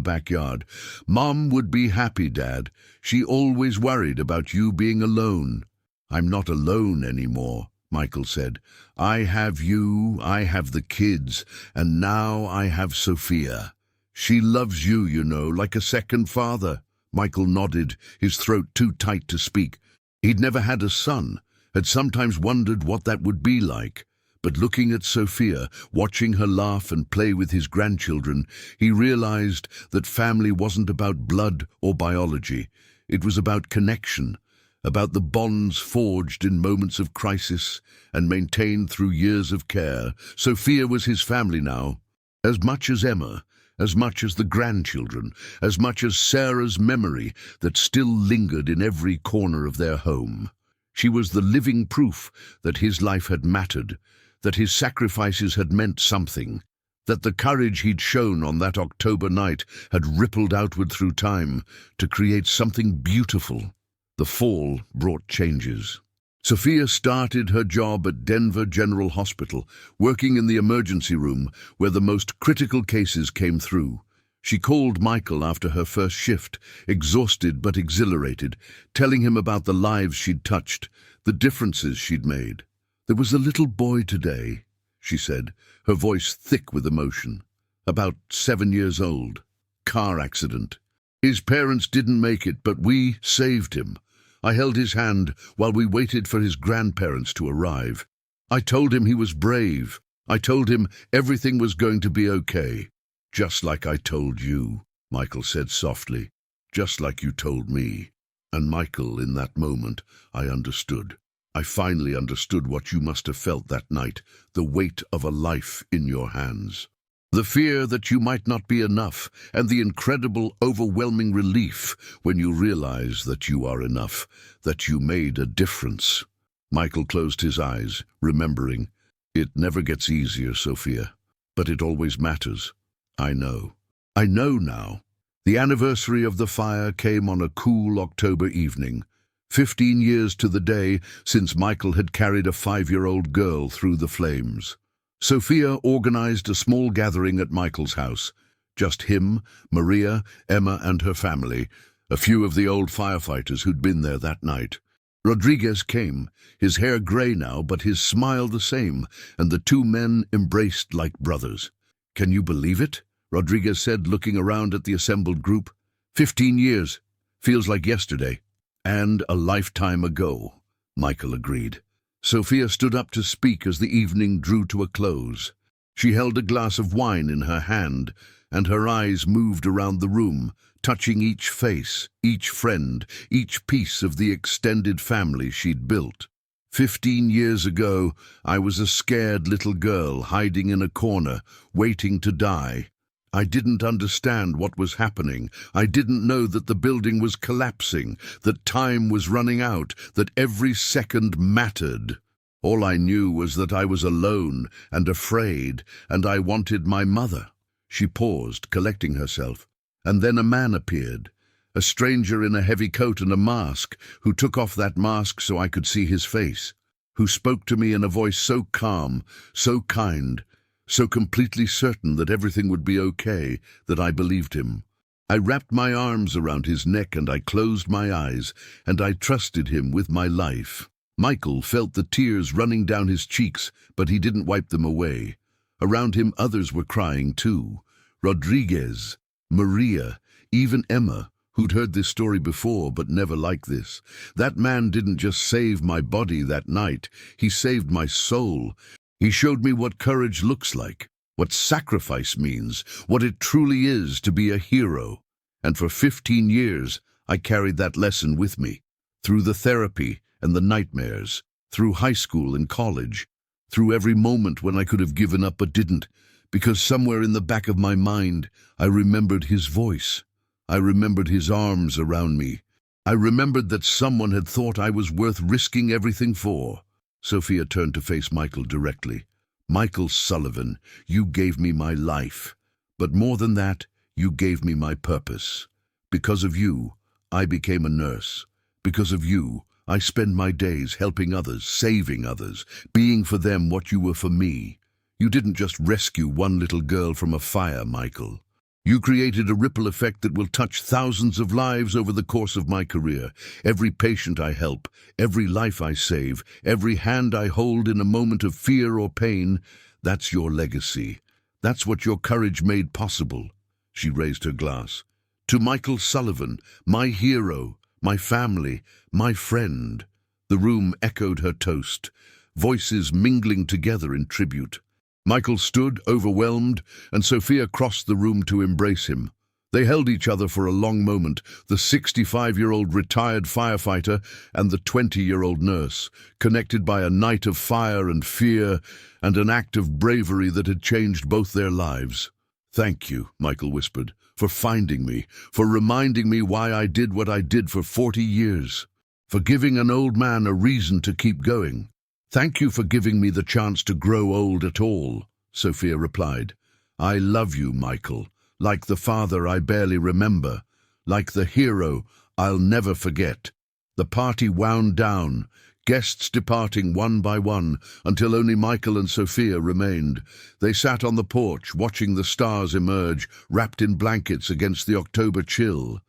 backyard. "Mom would be happy, Dad. She always worried about you being alone." "I'm not alone anymore," Michael said. "I have you, I have the kids, and now I have Sophia. She loves you, you know, like a second father." Michael nodded, his throat too tight to speak. He'd never had a son, had sometimes wondered what that would be like. But looking at Sophia, watching her laugh and play with his grandchildren, he realized that family wasn't about blood or biology. It was about connection, about the bonds forged in moments of crisis and maintained through years of care. Sophia was his family now, as much as Emma, as much as the grandchildren, as much as Sarah's memory that still lingered in every corner of their home. She was the living proof that his life had mattered, that his sacrifices had meant something, that the courage he'd shown on that October night had rippled outward through time to create something beautiful. The fall brought changes. Sophia started her job at Denver General Hospital, working in the emergency room where the most critical cases came through. She called Michael after her first shift, exhausted but exhilarated, telling him about the lives she'd touched, the differences she'd made. "There was a little boy today," she said, her voice thick with emotion. "About 7 years old. Car accident. His parents didn't make it, but we saved him. I held his hand while we waited for his grandparents to arrive. I told him he was brave. I told him everything was going to be okay. Just like I told you," Michael said softly. "Just like you told me." And Michael, in that moment, I understood. I finally understood what you must have felt that night, the weight of a life in your hands. The fear that you might not be enough, and the incredible, overwhelming relief when you realize that you are enough, that you made a difference. Michael closed his eyes, remembering. "It never gets easier, Sophia, but it always matters. I know. I know now." The anniversary of the fire came on a cool October evening. 15 years to the day since Michael had carried a 5-year-old girl through the flames. Sophia organized a small gathering at Michael's house. Just him, Maria, Emma and her family, a few of the old firefighters who'd been there that night. Rodriguez came, his hair gray now, but his smile the same, and the two men embraced like brothers. "Can you believe it?" Rodriguez said, looking around at the assembled group. 15 years. Feels like yesterday. "And a lifetime ago," Michael agreed. Sophia stood up to speak as the evening drew to a close. She held a glass of wine in her hand, and her eyes moved around the room, touching each face, each friend, each piece of the extended family she'd built. 15 years ago, I was a scared little girl hiding in a corner, waiting to die. I didn't understand what was happening. I didn't know that the building was collapsing, that time was running out, that every second mattered. All I knew was that I was alone and afraid, and I wanted my mother." She paused, collecting herself, and then a man appeared, a stranger in a heavy coat and a mask, who took off that mask so I could see his face, who spoke to me in a voice so calm, so kind, so completely certain that everything would be okay, that I believed him. I wrapped my arms around his neck and I closed my eyes, and I trusted him with my life. Michael felt the tears running down his cheeks, but he didn't wipe them away. Around him others were crying too. Rodriguez, Maria, even Emma, who'd heard this story before but never like this. That man didn't just save my body that night, he saved my soul. He showed me what courage looks like, what sacrifice means, what it truly is to be a hero. And for 15 years, I carried that lesson with me, through the therapy and the nightmares, through high school and college, through every moment when I could have given up but didn't, because somewhere in the back of my mind, I remembered his voice. I remembered his arms around me. I remembered that someone had thought I was worth risking everything for. Sophia turned to face Michael directly. "Michael Sullivan, you gave me my life. But more than that, you gave me my purpose. Because of you, I became a nurse. Because of you, I spend my days helping others, saving others, being for them what you were for me. You didn't just rescue one little girl from a fire, Michael. You created a ripple effect that will touch thousands of lives over the course of my career. Every patient I help, every life I save, every hand I hold in a moment of fear or pain, that's your legacy. That's what your courage made possible. She raised her glass. To Michael Sullivan, my hero, my family, my friend. The room echoed her toast, voices mingling together in tribute. Michael stood, overwhelmed, and Sophia crossed the room to embrace him. They held each other for a long moment, the 65-year-old retired firefighter and the 20-year-old nurse, connected by a night of fire and fear and an act of bravery that had changed both their lives. "Thank you," Michael whispered, "for finding me, for reminding me why I did what I did for 40 years, for giving an old man a reason to keep going. Thank you for giving me the chance to grow old at all," Sophia replied. "I love you, Michael, like the father I barely remember, like the hero I'll never forget." The party wound down, guests departing one by one, until only Michael and Sophia remained. They sat on the porch, watching the stars emerge, wrapped in blankets against the October chill.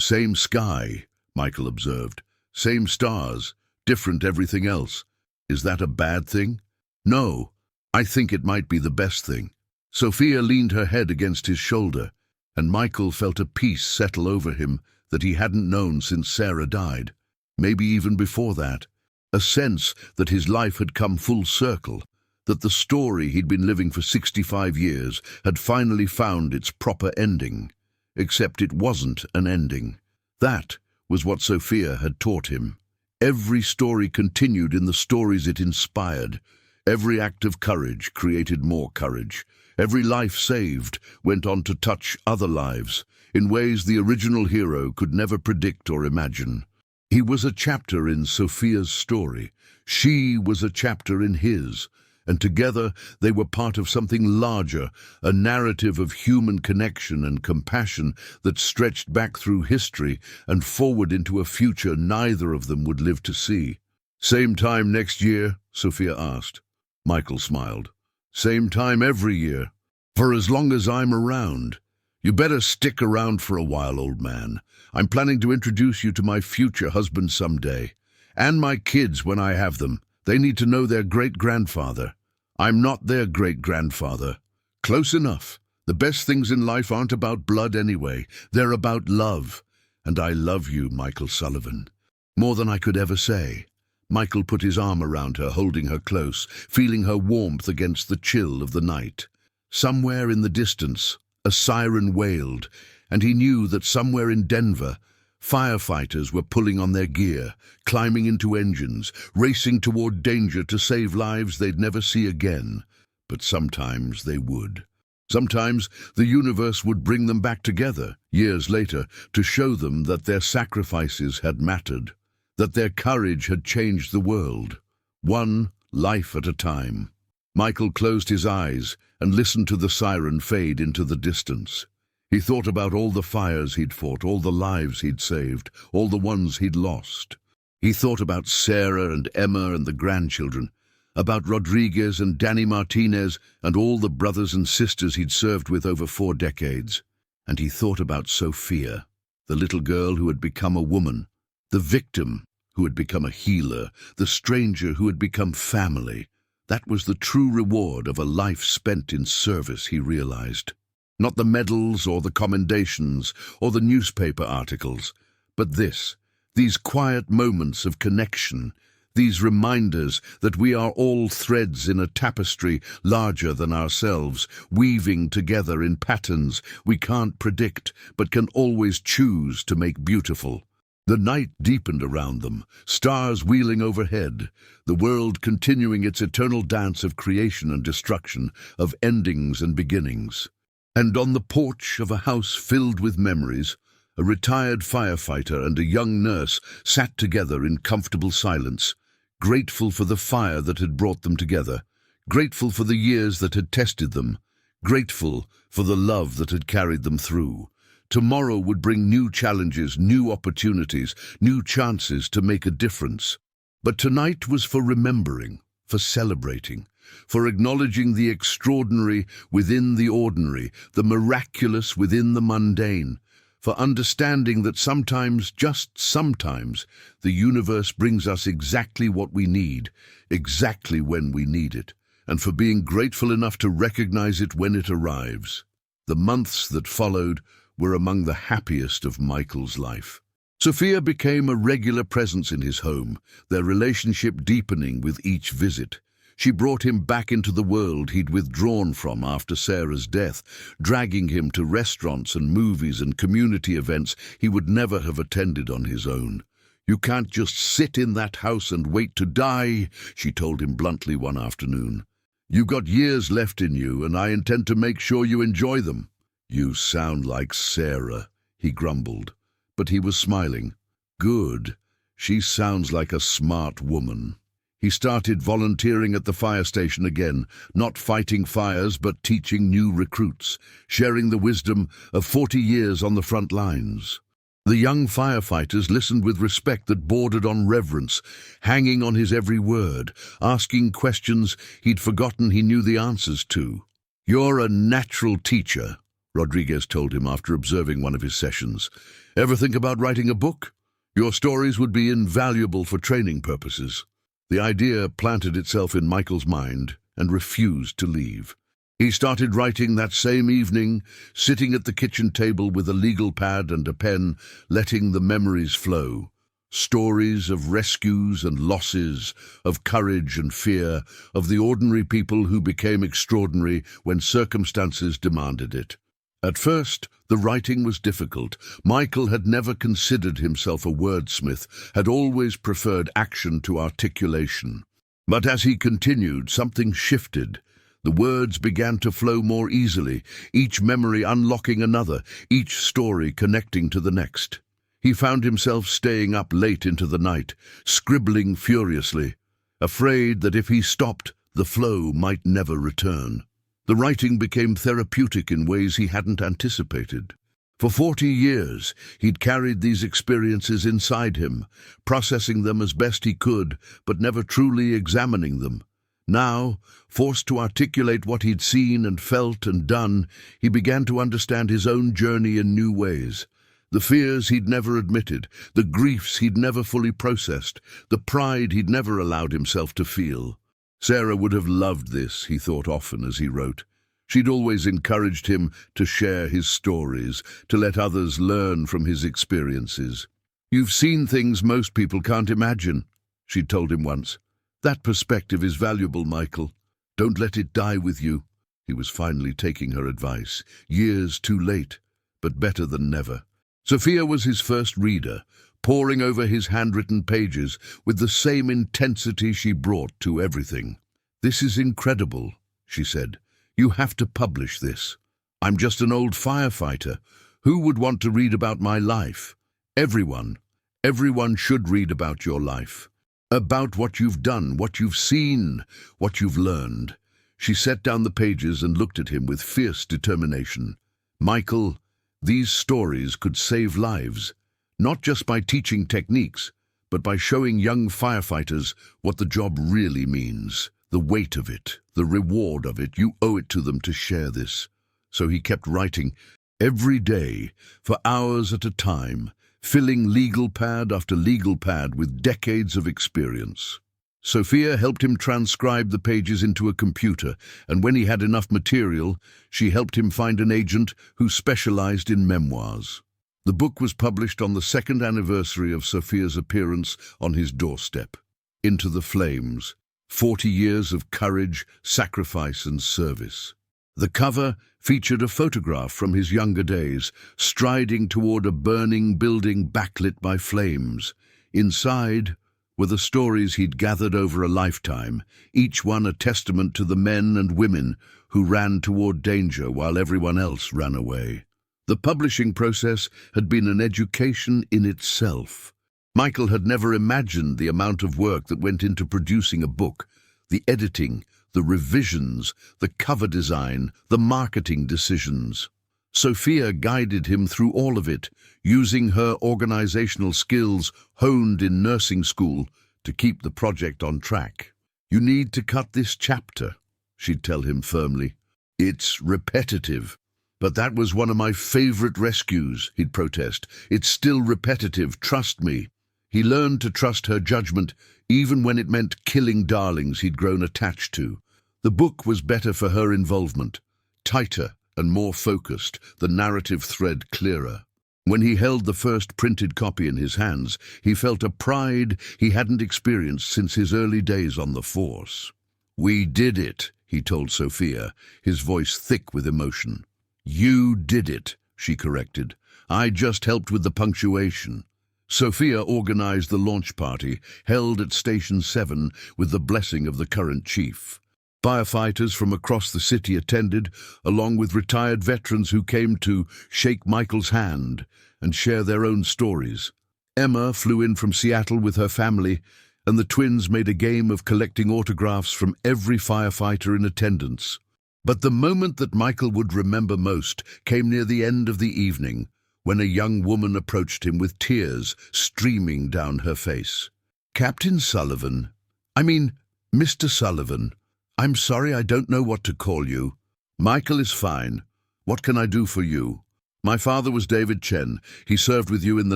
"Same sky," Michael observed. "Same stars, different everything else. Is that a bad thing?" "No, I think it might be the best thing." Sophia leaned her head against his shoulder, and Michael felt a peace settle over him that he hadn't known since Sarah died, maybe even before that. A sense that his life had come full circle, that the story he'd been living for 65 years had finally found its proper ending. Except it wasn't an ending. That was what Sophia had taught him. Every story continued in the stories it inspired. Every act of courage created more courage. Every life saved went on to touch other lives in ways the original hero could never predict or imagine. He was a chapter in Sophia's story. She was a chapter in his. And together they were part of something larger, a narrative of human connection and compassion that stretched back through history and forward into a future neither of them would live to see. "Same time next year?" Sophia asked. Michael smiled. "Same time every year, for as long as I'm around. You better stick around for a while, old man. I'm planning to introduce you to my future husband someday, and my kids when I have them. They need to know their great-grandfather. I'm not their great-grandfather." "Close enough. The best things in life aren't about blood anyway. They're about love. And I love you, Michael Sullivan. More than I could ever say." Michael put his arm around her, holding her close, feeling her warmth against the chill of the night. Somewhere in the distance, a siren wailed, and he knew that somewhere in Denver, firefighters were pulling on their gear, climbing into engines, racing toward danger to save lives they'd never see again. But sometimes they would. Sometimes the universe would bring them back together, years later, to show them that their sacrifices had mattered, that their courage had changed the world, one life at a time. Michael closed his eyes and listened to the siren fade into the distance. He thought about all the fires he'd fought, all the lives he'd saved, all the ones he'd lost. He thought about Sarah and Emma and the grandchildren, about Rodriguez and Danny Martinez and all the brothers and sisters he'd served with over 4 decades. And he thought about Sophia, the little girl who had become a woman, the victim who had become a healer, the stranger who had become family. That was the true reward of a life spent in service, he realized. Not the medals or the commendations or the newspaper articles, but these quiet moments of connection, these reminders that we are all threads in a tapestry larger than ourselves, weaving together in patterns we can't predict but can always choose to make beautiful. The night deepened around them, stars wheeling overhead, the world continuing its eternal dance of creation and destruction, of endings and beginnings. And on the porch of a house filled with memories, a retired firefighter and a young nurse sat together in comfortable silence, grateful for the fire that had brought them together, grateful for the years that had tested them, grateful for the love that had carried them through. Tomorrow would bring new challenges, new opportunities, new chances to make a difference. But tonight was for remembering, for celebrating, for acknowledging the extraordinary within the ordinary, the miraculous within the mundane, for understanding that sometimes, just sometimes, the universe brings us exactly what we need, exactly when we need it, and for being grateful enough to recognize it when it arrives. The months that followed were among the happiest of Michael's life. Sophia became a regular presence in his home, their relationship deepening with each visit. She brought him back into the world he'd withdrawn from after Sarah's death, dragging him to restaurants and movies and community events he would never have attended on his own. "You can't just sit in that house and wait to die," she told him bluntly one afternoon. "You've got years left in you, and I intend to make sure you enjoy them." "You sound like Sarah," he grumbled, but he was smiling. "Good. She sounds like a smart woman." He started volunteering at the fire station again, not fighting fires but teaching new recruits, sharing the wisdom of 40 years on the front lines. The young firefighters listened with respect that bordered on reverence, hanging on his every word, asking questions he'd forgotten he knew the answers to. "You're a natural teacher," Rodriguez told him after observing one of his sessions. "Ever think about writing a book? Your stories would be invaluable for training purposes." The idea planted itself in Michael's mind and refused to leave. He started writing that same evening, sitting at the kitchen table with a legal pad and a pen, letting the memories flow. Stories of rescues and losses, of courage and fear, of the ordinary people who became extraordinary when circumstances demanded it. At first, the writing was difficult. Michael had never considered himself a wordsmith, had always preferred action to articulation. But as he continued, something shifted. The words began to flow more easily, each memory unlocking another, each story connecting to the next. He found himself staying up late into the night, scribbling furiously, afraid that if he stopped, the flow might never return. The writing became therapeutic in ways he hadn't anticipated. For 40 years, he'd carried these experiences inside him, processing them as best he could, but never truly examining them. Now, forced to articulate what he'd seen and felt and done, he began to understand his own journey in new ways. The fears he'd never admitted, the griefs he'd never fully processed, the pride he'd never allowed himself to feel. Sarah would have loved this, he thought often as he wrote. She'd always encouraged him to share his stories, to let others learn from his experiences. "You've seen things most people can't imagine," she'd told him once. "That perspective is valuable, Michael. Don't let it die with you." He was finally taking her advice, years too late, but better than never. Sophia was his first reader, poring over his handwritten pages with the same intensity she brought to everything. "This is incredible," she said. "You have to publish this. I'm just an old firefighter. Who would want to read about my life? Everyone. Everyone should read about your life. About what you've done, what you've seen, what you've learned." She set down the pages and looked at him with fierce determination. "Michael, these stories could save lives, not just by teaching techniques, but by showing young firefighters what the job really means. The weight of it, the reward of it, you owe it to them to share this." So he kept writing, every day, for hours at a time, filling legal pad after legal pad with decades of experience. Sophia helped him transcribe the pages into a computer, and when he had enough material, she helped him find an agent who specialized in memoirs. The book was published on the 2nd anniversary of Sophia's appearance on his doorstep. Into the Flames, 40 years of courage, sacrifice and service. The cover featured a photograph from his younger days, striding toward a burning building backlit by flames. Inside were the stories he'd gathered over a lifetime, each one a testament to the men and women who ran toward danger while everyone else ran away. The publishing process had been an education in itself. Michael had never imagined the amount of work that went into producing a book, the editing, the revisions, the cover design, the marketing decisions. Sophia guided him through all of it, using her organizational skills honed in nursing school to keep the project on track. You need to cut this chapter, she'd tell him firmly. It's repetitive. But that was one of my favorite rescues, he'd protest. It's still repetitive, trust me. He learned to trust her judgment, even when it meant killing darlings he'd grown attached to. The book was better for her involvement, tighter and more focused, the narrative thread clearer. When he held the first printed copy in his hands, he felt a pride he hadn't experienced since his early days on the force. "We did it," he told Sophia, his voice thick with emotion. "You did it," she corrected. "I just helped with the punctuation." Sophia organized the launch party, held at Station 7 with the blessing of the current chief. Firefighters from across the city attended, along with retired veterans who came to shake Michael's hand and share their own stories. Emma flew in from Seattle with her family, and the twins made a game of collecting autographs from every firefighter in attendance. But the moment that Michael would remember most came near the end of the evening, when a young woman approached him with tears streaming down her face. "Captain Sullivan, Mr. Sullivan, I'm sorry, I don't know what to call you." "Michael is fine. What can I do for you?" "My father was David Chen. He served with you in the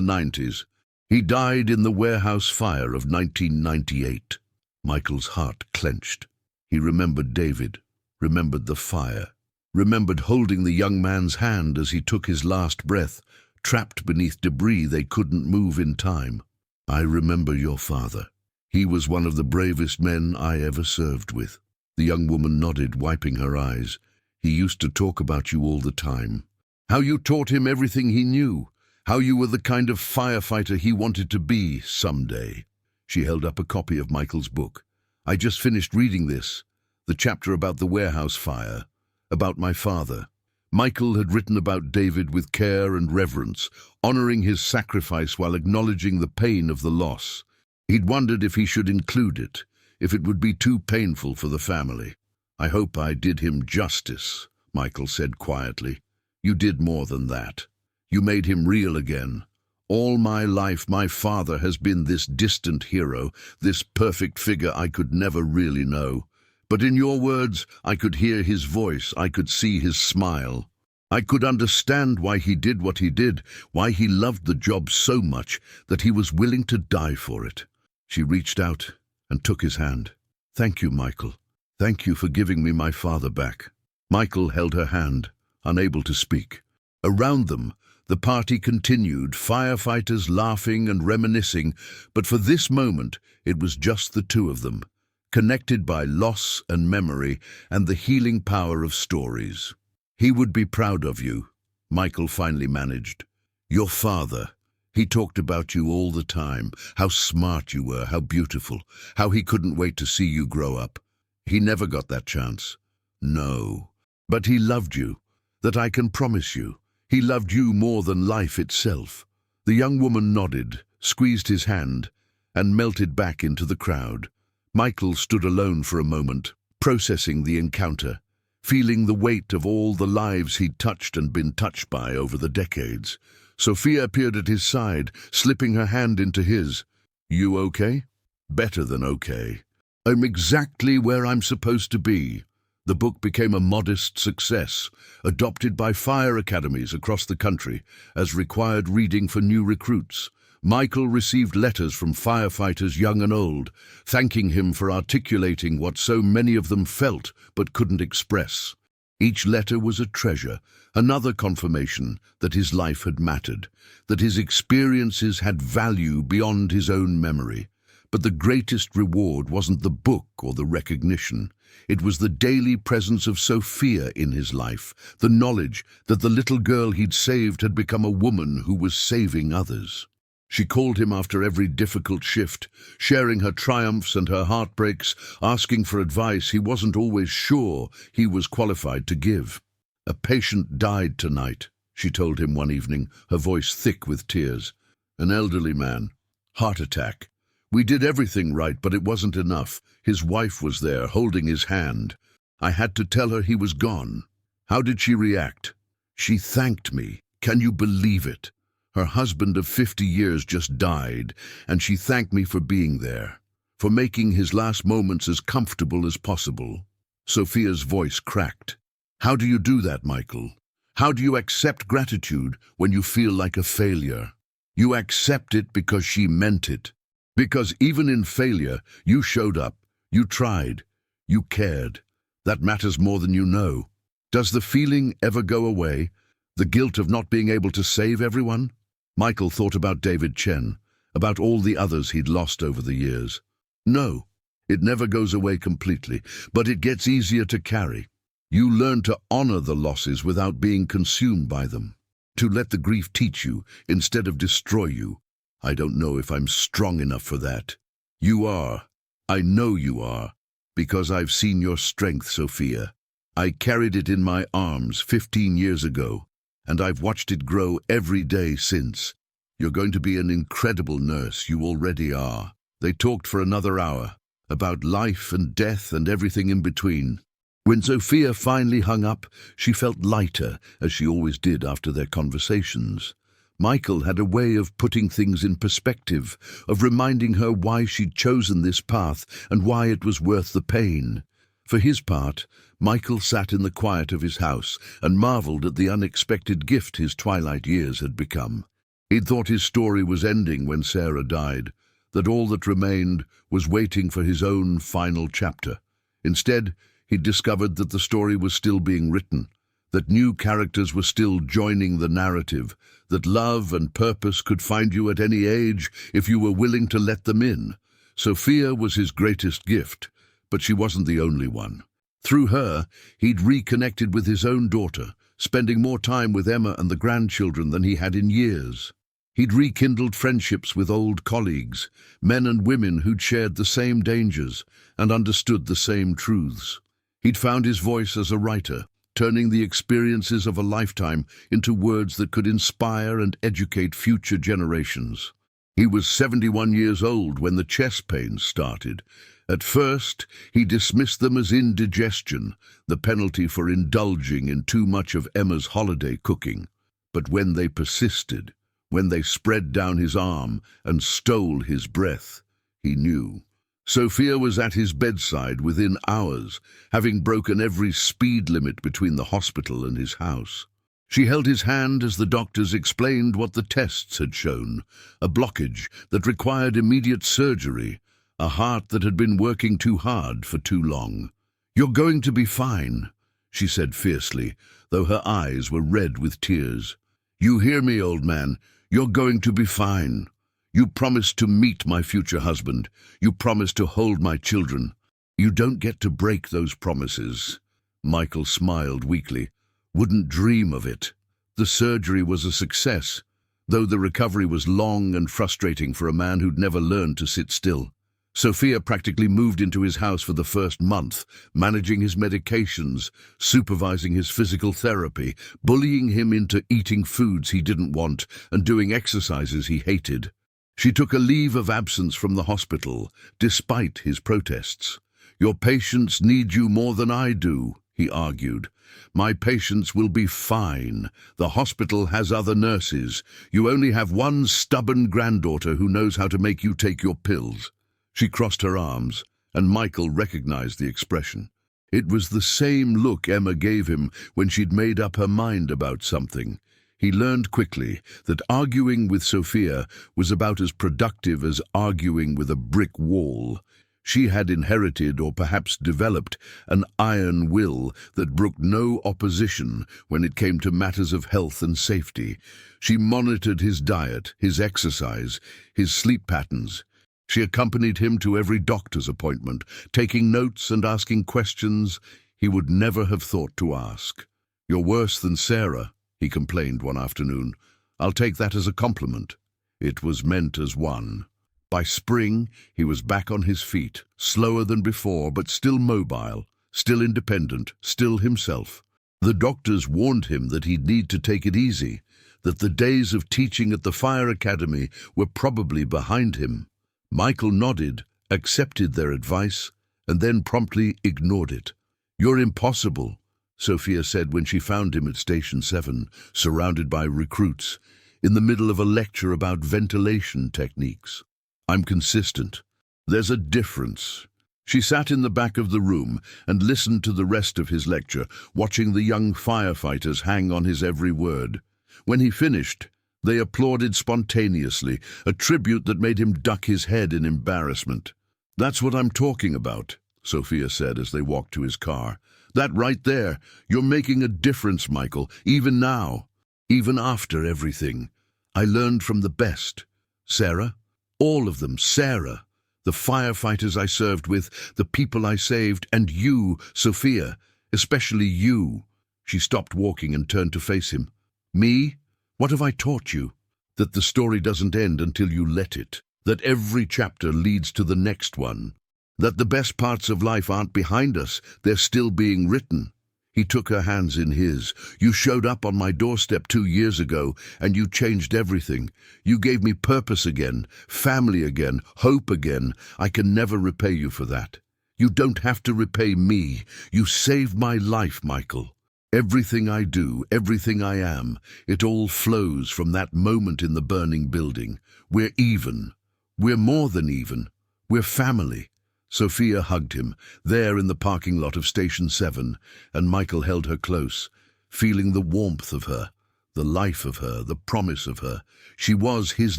90s. He died in the warehouse fire of 1998. Michael's heart clenched. He remembered David, remembered the fire, remembered holding the young man's hand as he took his last breath, trapped beneath debris they couldn't move in time. "I remember your father. He was one of the bravest men I ever served with." The young woman nodded, wiping her eyes. "He used to talk about you all the time. How you taught him everything he knew. How you were the kind of firefighter he wanted to be someday." She held up a copy of Michael's book. "I just finished reading this. The chapter about the warehouse fire. About my father." Michael had written about David with care and reverence, honoring his sacrifice while acknowledging the pain of the loss. He'd wondered if he should include it, if it would be too painful for the family. "I hope I did him justice," Michael said quietly. "You did more than that. You made him real again. All my life my father has been this distant hero, this perfect figure I could never really know. But in your words, I could hear his voice, I could see his smile. I could understand why he did what he did, why he loved the job so much that he was willing to die for it." She reached out and took his hand. "Thank you, Michael. Thank you for giving me my father back." Michael held her hand, unable to speak. Around them, the party continued, firefighters laughing and reminiscing, but for this moment it was just the two of them, connected by loss and memory and the healing power of stories. "He would be proud of you," Michael finally managed. "Your father. He talked about you all the time, how smart you were, how beautiful, how he couldn't wait to see you grow up. He never got that chance." "No. But he loved you. That I can promise you. He loved you more than life itself." The young woman nodded, squeezed his hand, and melted back into the crowd. Michael stood alone for a moment, processing the encounter, feeling the weight of all the lives he'd touched and been touched by over the decades. Sophia appeared at his side, slipping her hand into his. "You okay?" "Better than okay. I'm exactly where I'm supposed to be." The book became a modest success, adopted by fire academies across the country as required reading for new recruits. Michael received letters from firefighters young and old, thanking him for articulating what so many of them felt but couldn't express. Each letter was a treasure, another confirmation that his life had mattered, that his experiences had value beyond his own memory. But the greatest reward wasn't the book or the recognition. It was the daily presence of Sophia in his life, the knowledge that the little girl he'd saved had become a woman who was saving others. She called him after every difficult shift, sharing her triumphs and her heartbreaks, asking for advice he wasn't always sure he was qualified to give. "A patient died tonight," she told him one evening, her voice thick with tears. "An elderly man. Heart attack. We did everything right, but it wasn't enough. His wife was there, holding his hand. I had to tell her he was gone." How did she react? "She thanked me. Can you believe it? Her husband of 50 years just died, and she thanked me for being there, for making his last moments as comfortable as possible. Sophia's voice cracked. How do you do that, Michael? How do you accept gratitude when you feel like a failure? You accept it because she meant it. Because even in failure, you showed up, you tried, you cared. That matters more than you know. Does the feeling ever go away? The guilt of not being able to save everyone? Michael thought about David Chen, about all the others he'd lost over the years. No, it never goes away completely, but it gets easier to carry. You learn to honor the losses without being consumed by them, to let the grief teach you instead of destroy you. I don't know if I'm strong enough for that. You are. I know you are, because I've seen your strength, Sophia. I carried it in my arms 15 years ago, and I've watched it grow every day since. You're going to be an incredible nurse, you already are. They talked for another hour, about life and death and everything in between. When Sophia finally hung up, she felt lighter, as she always did after their conversations. Michael had a way of putting things in perspective, of reminding her why she'd chosen this path and why it was worth the pain. For his part, Michael sat in the quiet of his house and marveled at the unexpected gift his twilight years had become. He'd thought his story was ending when Sarah died, that all that remained was waiting for his own final chapter. Instead, he'd discovered that the story was still being written, that new characters were still joining the narrative, that love and purpose could find you at any age if you were willing to let them in. Sophia was his greatest gift, but she wasn't the only one. Through her, he'd reconnected with his own daughter, spending more time with Emma and the grandchildren than he had in years. He'd rekindled friendships with old colleagues, men and women who'd shared the same dangers and understood the same truths. He'd found his voice as a writer, turning the experiences of a lifetime into words that could inspire and educate future generations. He was 71 years old when the chest pains started. At first, he dismissed them as indigestion, the penalty for indulging in too much of Emma's holiday cooking. But when they persisted, when they spread down his arm and stole his breath, he knew. Sophia was at his bedside within hours, having broken every speed limit between the hospital and his house. She held his hand as the doctors explained what the tests had shown, a blockage that required immediate surgery, a heart that had been working too hard for too long. "You're going to be fine," she said fiercely, though her eyes were red with tears. "You hear me, old man? You're going to be fine. You promised to meet my future husband. You promised to hold my children. You don't get to break those promises." Michael smiled weakly. "Wouldn't dream of it." The surgery was a success, though the recovery was long and frustrating for a man who'd never learned to sit still. Sophia practically moved into his house for the first month, managing his medications, supervising his physical therapy, bullying him into eating foods he didn't want and doing exercises he hated. She took a leave of absence from the hospital, despite his protests. "Your patients need you more than I do," he argued. "My patients will be fine. The hospital has other nurses. You only have one stubborn granddaughter who knows how to make you take your pills." She crossed her arms, and Michael recognized the expression. It was the same look Emma gave him when she'd made up her mind about something. He learned quickly that arguing with Sophia was about as productive as arguing with a brick wall. She had inherited, or perhaps developed, an iron will that brooked no opposition when it came to matters of health and safety. She monitored his diet, his exercise, his sleep patterns. She accompanied him to every doctor's appointment, taking notes and asking questions he would never have thought to ask. "You're worse than Sarah," he complained one afternoon. "I'll take that as a compliment." It was meant as one. By spring, he was back on his feet, slower than before, but still mobile, still independent, still himself. The doctors warned him that he'd need to take it easy, that the days of teaching at the fire academy were probably behind him. Michael nodded, accepted their advice, and then promptly ignored it. "You're impossible," Sophia said when she found him at Station 7, surrounded by recruits, in the middle of a lecture about ventilation techniques. "I'm consistent. There's a difference. She sat in the back of the room and listened to the rest of his lecture, watching the young firefighters hang on his every word. When he finished, they applauded spontaneously, a tribute that made him duck his head in embarrassment. "That's what I'm talking about," Sophia said as they walked to his car. "That right there. You're making a difference, Michael, even now. Even after everything. I learned from the best. Sarah, all of them, Sarah. The firefighters I served with, the people I saved, and you, Sophia, especially you." She stopped walking and turned to face him. "Me? What have I taught you? That the story doesn't end until you let it. That every chapter leads to the next one. That the best parts of life aren't behind us, they're still being written." He took her hands in his. "You showed up on my doorstep 2 years ago, and you changed everything. You gave me purpose again, family again, hope again. I can never repay you for that. You don't have to repay me. You saved my life, Michael. Everything I do, everything I am, it all flows from that moment in the burning building. We're even. We're more than even. We're family." Sophia hugged him, there in the parking lot of Station 7, and Michael held her close, feeling the warmth of her, the life of her, the promise of her. She was his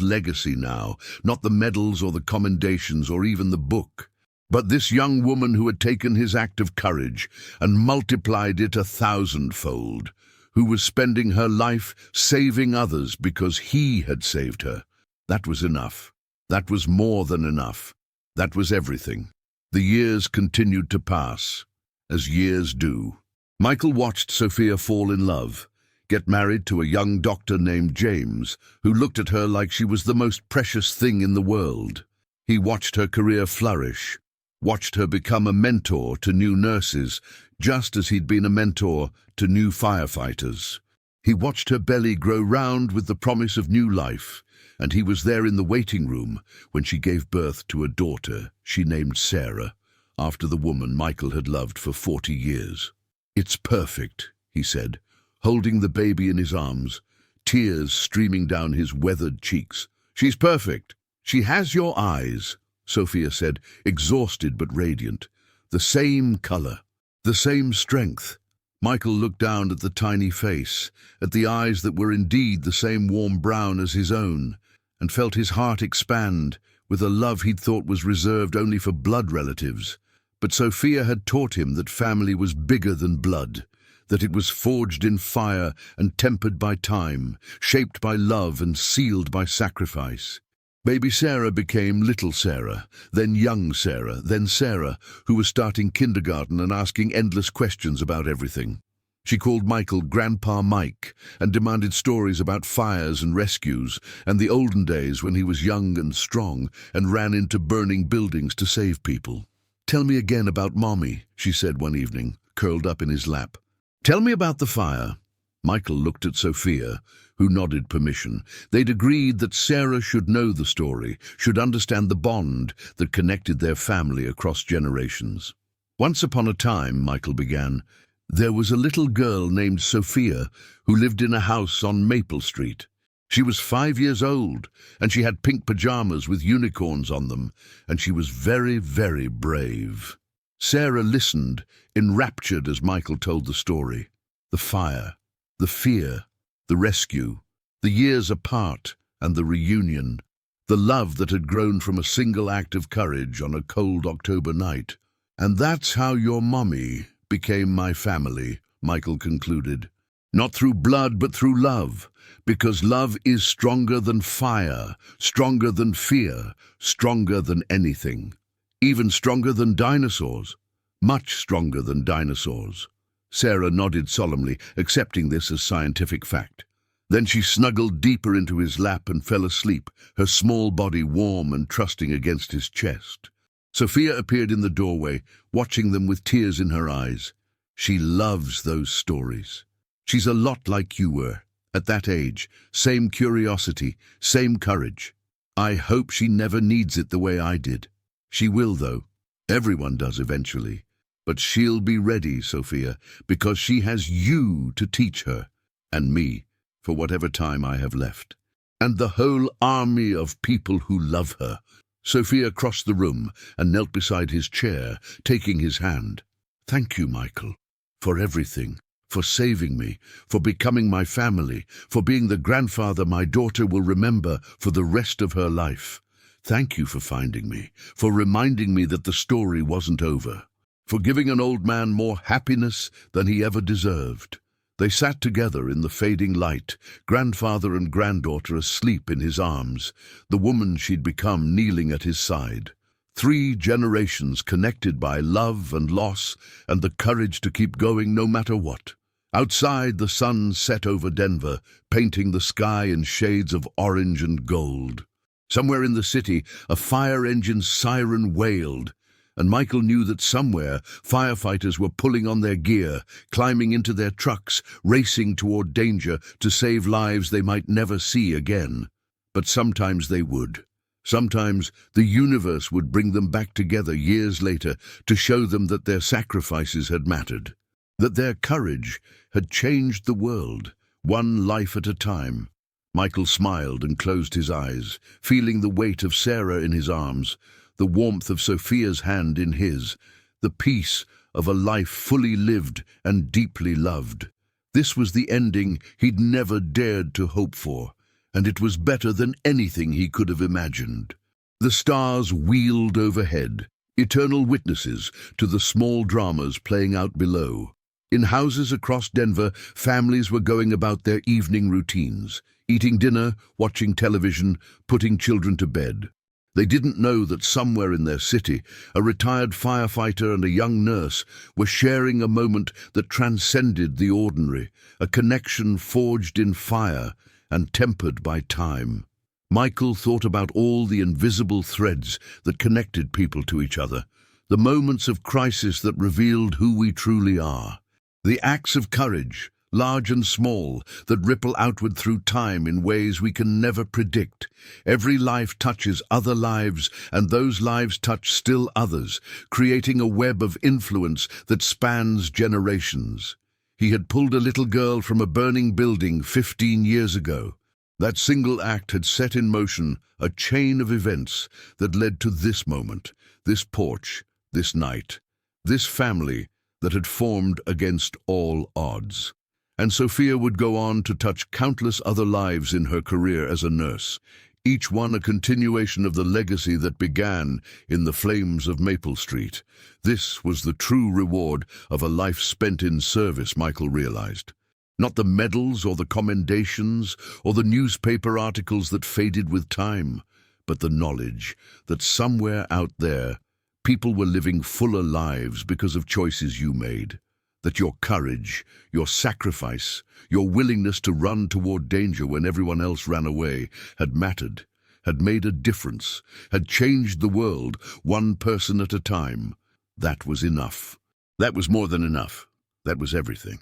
legacy now, not the medals or the commendations or even the book, but this young woman who had taken his act of courage and multiplied it 1,000-fold, who was spending her life saving others because he had saved her. That was enough. That was more than enough. That was everything. The years continued to pass, as years do. Michael watched Sophia fall in love, get married to a young doctor named James, who looked at her like she was the most precious thing in the world. He watched her career flourish, watched her become a mentor to new nurses, just as he'd been a mentor to new firefighters. He watched her belly grow round with the promise of new life, and he was there in the waiting room when she gave birth to a daughter she named Sarah, after the woman Michael had loved for 40 years. "It's perfect," he said, holding the baby in his arms, tears streaming down his weathered cheeks. "She's perfect. She has your eyes," Sophia said, exhausted but radiant. "The same color, the same strength." Michael looked down at the tiny face, at the eyes that were indeed the same warm brown as his own, and felt his heart expand with a love he'd thought was reserved only for blood relatives. But Sophia had taught him that family was bigger than blood, that it was forged in fire and tempered by time, shaped by love and sealed by sacrifice. Baby Sarah became little Sarah, then young Sarah, then Sarah, who was starting kindergarten and asking endless questions about everything. She called Michael Grandpa Mike and demanded stories about fires and rescues and the olden days when he was young and strong and ran into burning buildings to save people. "Tell me again about Mommy," she said one evening, curled up in his lap. "Tell me about the fire." Michael looked at Sophia, who nodded permission. They'd agreed that Sarah should know the story, should understand the bond that connected their family across generations. "Once upon a time," Michael began, "there was a little girl named Sophia who lived in a house on Maple Street. She was 5 years old, and she had pink pajamas with unicorns on them, and she was very, very brave." Sarah listened, enraptured as Michael told the story. The fire, the fear, the rescue, the years apart and the reunion, the love that had grown from a single act of courage on a cold October night. "And that's how your mommy became my family," Michael concluded. "Not through blood, but through love, because love is stronger than fire, stronger than fear, stronger than anything. Even stronger than dinosaurs, much stronger than dinosaurs." Sarah nodded solemnly, accepting this as scientific fact. Then she snuggled deeper into his lap and fell asleep, her small body warm and trusting against his chest. Sophia appeared in the doorway, watching them with tears in her eyes. She loves those stories. She's a lot like you were, at that age, same curiosity, same courage. I hope she never needs it the way I did. She will, though. Everyone does eventually. But she'll be ready, Sophia, because she has you to teach her, and me, for whatever time I have left, and the whole army of people who love her. Sophia crossed the room and knelt beside his chair, taking his hand. "Thank you, Michael, for everything, for saving me, for becoming my family, for being the grandfather my daughter will remember for the rest of her life. Thank you for finding me, for reminding me that the story wasn't over, for giving an old man more happiness than he ever deserved." They sat together in the fading light, grandfather and granddaughter asleep in his arms, the woman she'd become kneeling at his side. 3 generations connected by love and loss and the courage to keep going no matter what. Outside, the sun set over Denver, painting the sky in shades of orange and gold. Somewhere in the city, a fire engine's siren wailed, and Michael knew that somewhere firefighters were pulling on their gear, climbing into their trucks, racing toward danger to save lives they might never see again. But sometimes they would. Sometimes the universe would bring them back together years later to show them that their sacrifices had mattered, that their courage had changed the world, one life at a time. Michael smiled and closed his eyes, feeling the weight of Sarah in his arms, the warmth of Sophia's hand in his, the peace of a life fully lived and deeply loved. This was the ending he'd never dared to hope for, and it was better than anything he could have imagined. The stars wheeled overhead, eternal witnesses to the small dramas playing out below. In houses across Denver, families were going about their evening routines, eating dinner, watching television, putting children to bed. They didn't know that somewhere in their city, a retired firefighter and a young nurse were sharing a moment that transcended the ordinary, a connection forged in fire and tempered by time. Michael thought about all the invisible threads that connected people to each other, the moments of crisis that revealed who we truly are, the acts of courage, large and small, that ripple outward through time in ways we can never predict. Every life touches other lives, and those lives touch still others, creating a web of influence that spans generations. He had pulled a little girl from a burning building 15 years ago. That single act had set in motion a chain of events that led to this moment, this porch, this night, this family that had formed against all odds. And Sophia would go on to touch countless other lives in her career as a nurse, each one a continuation of the legacy that began in the flames of Maple Street. This was the true reward of a life spent in service, Michael realized. Not the medals or the commendations or the newspaper articles that faded with time, but the knowledge that somewhere out there, people were living fuller lives because of choices you made. That your courage, your sacrifice, your willingness to run toward danger when everyone else ran away had mattered, had made a difference, had changed the world one person at a time. That was enough. That was more than enough. That was everything.